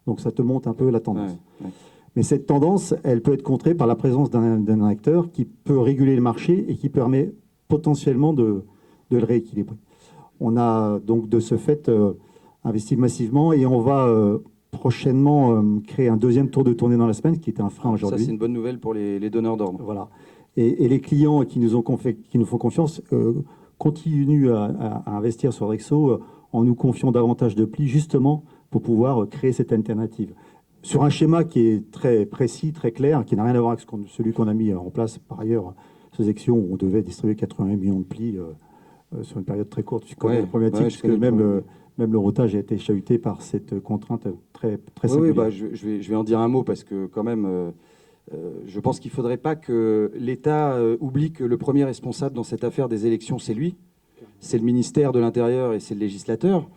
Donc ça te montre un peu la tendance. Ouais. Mais cette tendance, elle peut être contrée par la présence d'un acteur qui peut réguler le marché et qui permet potentiellement de le rééquilibrer. On a donc de ce fait investi massivement et on va prochainement créer un deuxième tour de tournée dans la semaine, qui était un frein aujourd'hui. Ça, c'est une bonne nouvelle pour les donneurs d'ordre. Voilà. Et les clients qui nous font confiance continuent à investir sur Adrexo en nous confiant davantage de plis, justement, pour pouvoir créer cette alternative. Sur un schéma qui est très précis, très clair, qui n'a rien à voir avec celui qu'on a mis en place par ailleurs, ces actions où on devait distribuer 80 millions de plis sur une période très courte. Tu connais la problématique, puisque même le routage a été chahuté par cette contrainte très singulière. Oui, je vais en dire un mot, parce que quand même, je pense qu'il ne faudrait pas que l'État oublie que le premier responsable dans cette affaire des élections, c'est lui. C'est le ministère de l'Intérieur et c'est le législateur.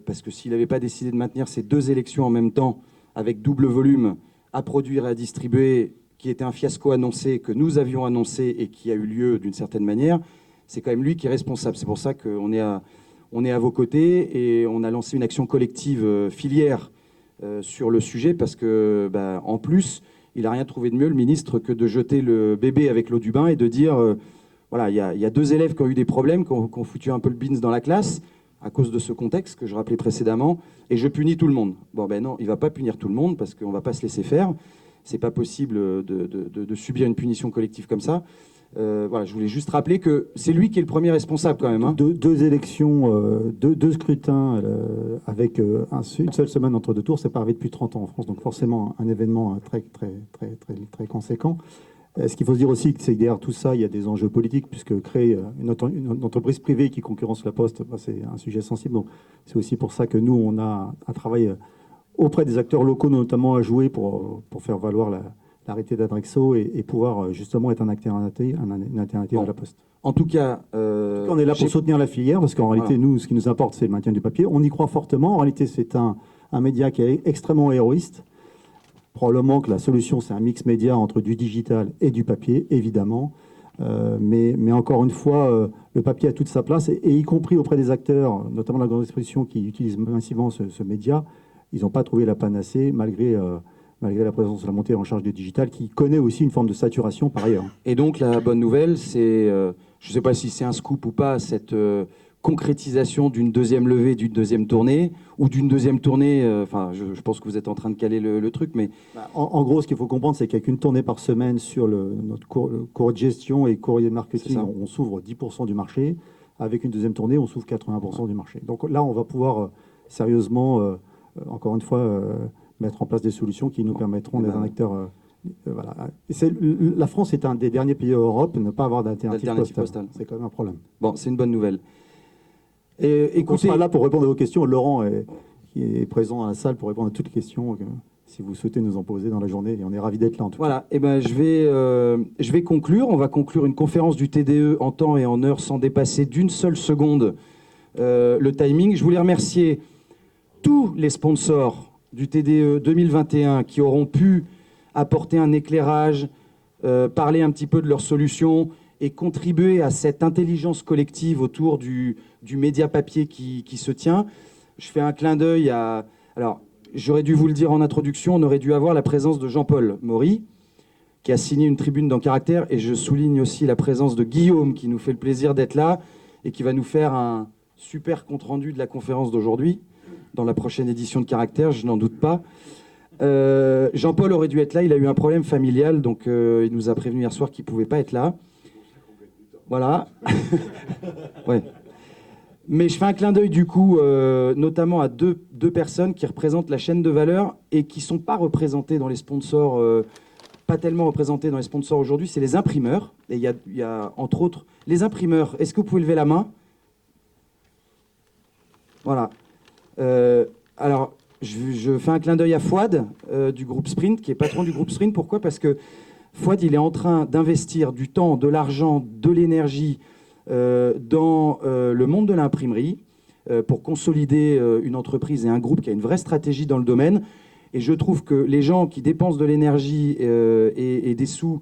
Parce que s'il n'avait pas décidé de maintenir ces 2 élections en même temps, avec double volume, à produire et à distribuer, qui était un fiasco annoncé, que nous avions annoncé et qui a eu lieu d'une certaine manière, c'est quand même lui qui est responsable. C'est pour ça qu'on est à vos côtés et on a lancé une action collective filière sur le sujet, parce que, en plus, il n'a rien trouvé de mieux, le ministre, que de jeter le bébé avec l'eau du bain et de dire, voilà, il y a 2 élèves qui ont eu des problèmes, qui ont foutu un peu le beans dans la classe, à cause de ce contexte que je rappelais précédemment, et je punis tout le monde. Bon, non, il ne va pas punir tout le monde, parce qu'on ne va pas se laisser faire. Ce n'est pas possible de subir une punition collective comme ça. Voilà, je voulais juste rappeler que c'est lui qui est le premier responsable quand même. Hein. Deux élections, deux scrutins avec une seule semaine entre 2 tours, c'est pas arrivé depuis 30 ans en France, donc forcément un événement très conséquent. Ce qu'il faut se dire aussi, c'est que derrière tout ça, il y a des enjeux politiques, puisque créer une entreprise privée qui concurrence la Poste, c'est un sujet sensible. Donc c'est aussi pour ça que nous, on a un travail auprès des acteurs locaux, notamment à jouer pour faire valoir l'arrêté d'Adrexo et pouvoir justement être une alternative à la Poste. En tout cas, on est là pour soutenir la filière, parce qu'en réalité, nous, ce qui nous importe, c'est le maintien du papier. On y croit fortement. En réalité, c'est un média qui est extrêmement héroïste. Probablement que la solution, c'est un mix média entre du digital et du papier, évidemment. Mais encore une fois, le papier a toute sa place, et y compris auprès des acteurs, notamment la grande distribution, qui utilisent massivement ce média, ils n'ont pas trouvé la panacée, malgré la présence de la montée en charge du digital, qui connaît aussi une forme de saturation par ailleurs. Et donc, la bonne nouvelle, c'est, je ne sais pas si c'est un scoop ou pas, cette concrétisation d'une deuxième levée, d'une deuxième tournée, ou d'une deuxième tournée, je pense que vous êtes en train de caler le truc, mais... En gros, ce qu'il faut comprendre, c'est qu'il n'y a qu'une tournée par semaine sur notre courrier de gestion et courrier de marketing. On s'ouvre 10% du marché. Avec une deuxième tournée, on s'ouvre 80% du marché. Donc là, on va pouvoir sérieusement, encore une fois, mettre en place des solutions qui nous permettront d'être un acteur... voilà. La France est un des derniers pays d'Europe à ne pas avoir d'alternative postale. C'est quand même un problème. Bon, c'est une bonne nouvelle. On sera là pour répondre à vos questions. Laurent qui est présent à la salle pour répondre à toutes les questions si vous souhaitez nous en poser dans la journée. Et on est ravis d'être là en tout cas. Voilà, je vais conclure. On va conclure une conférence du TDE en temps et en heure sans dépasser d'une seule seconde le timing. Je voulais remercier tous les sponsors du TDE 2021 qui auront pu apporter un éclairage, parler un petit peu de leurs solutions et contribuer à cette intelligence collective autour du média papier qui se tient. Je fais un clin d'œil à... Alors, j'aurais dû vous le dire en introduction, on aurait dû avoir la présence de Jean-Paul Maury, qui a signé une tribune dans Caractère, et je souligne aussi la présence de Guillaume, qui nous fait le plaisir d'être là, et qui va nous faire un super compte-rendu de la conférence d'aujourd'hui, dans la prochaine édition de Caractère, je n'en doute pas. Jean-Paul aurait dû être là, il a eu un problème familial, donc il nous a prévenu hier soir qu'il ne pouvait pas être là. Voilà. Ouais. Mais je fais un clin d'œil du coup, notamment à deux personnes qui représentent la chaîne de valeur et qui ne sont pas représentées dans les sponsors, pas tellement représentées dans les sponsors aujourd'hui, c'est les imprimeurs. Et il y a entre autres les imprimeurs. Est-ce que vous pouvez lever la main? Voilà. Alors, je fais un clin d'œil à Fouad du groupe Sprint, qui est patron du groupe Sprint. Pourquoi? Parce que Fouad, il est en train d'investir du temps, de l'argent, de l'énergie dans le monde de l'imprimerie pour consolider une entreprise et un groupe qui a une vraie stratégie dans le domaine. Et je trouve que les gens qui dépensent de l'énergie et des sous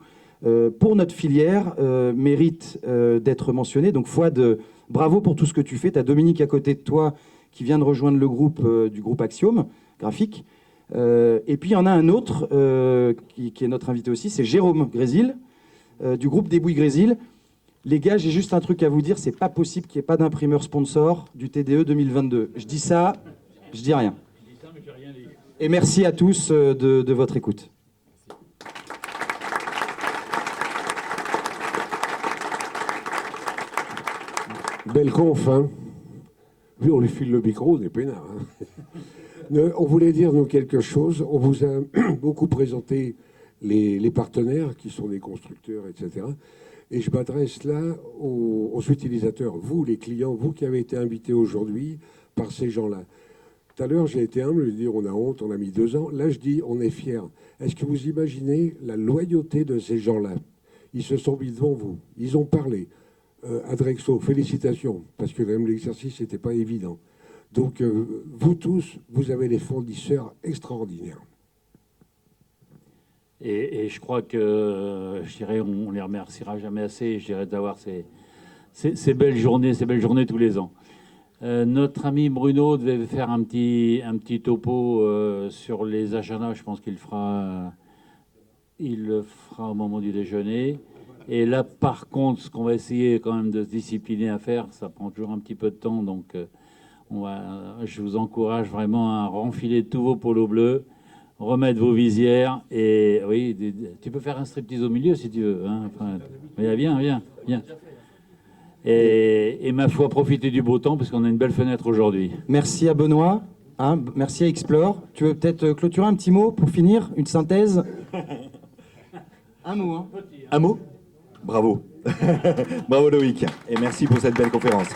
pour notre filière méritent d'être mentionnés. Donc Fouad, bravo pour tout ce que tu fais. Tu as Dominique à côté de toi qui vient de rejoindre le groupe du groupe Axiom Graphique. Et puis il y en a un autre qui est notre invité aussi, c'est Jérôme Grésil du groupe Débouille Grésil. Les gars, j'ai juste un truc à vous dire, c'est pas possible qu'il n'y ait pas d'imprimeur sponsor du TDE 2022. Je dis ça, je dis rien. Et merci à tous de votre écoute. Belle conf, hein. Oui, on lui file le micro, on est peinard. Hein. On voulait dire, nous, quelque chose. On vous a beaucoup présenté les partenaires, qui sont des constructeurs, etc. Et je m'adresse là aux utilisateurs, vous, les clients, vous qui avez été invités aujourd'hui par ces gens-là. Tout à l'heure, j'ai été humble de dire on a honte, on a mis 2 ans. Là, je dis on est fiers. Est-ce que vous imaginez la loyauté de ces gens-là? Ils se sont mis devant vous, ils ont parlé. Adrexo, félicitations, parce que même l'exercice n'était pas évident. Donc, vous tous, vous avez des fournisseurs extraordinaires. Et je crois que, je dirais, on les remerciera jamais assez, je dirais, d'avoir ces belles journées tous les ans. Notre ami Bruno devait faire un petit topo sur les agendas. Je pense qu'il le fera au moment du déjeuner. Et là, par contre, ce qu'on va essayer quand même de se discipliner à faire, ça prend toujours un petit peu de temps. Donc, je vous encourage vraiment à renfiler tous vos polos bleus, remettre vos visières. Et oui, tu peux faire un striptease au milieu si tu veux. Hein. Enfin, viens. Et ma foi, profitez du beau temps parce qu'on a une belle fenêtre aujourd'hui. Merci à Benoît, hein, merci à Explore. Tu veux peut-être clôturer un petit mot pour finir, une synthèse? Un mot, hein. Un mot? Bravo. Bravo Loïc. Et merci pour cette belle conférence.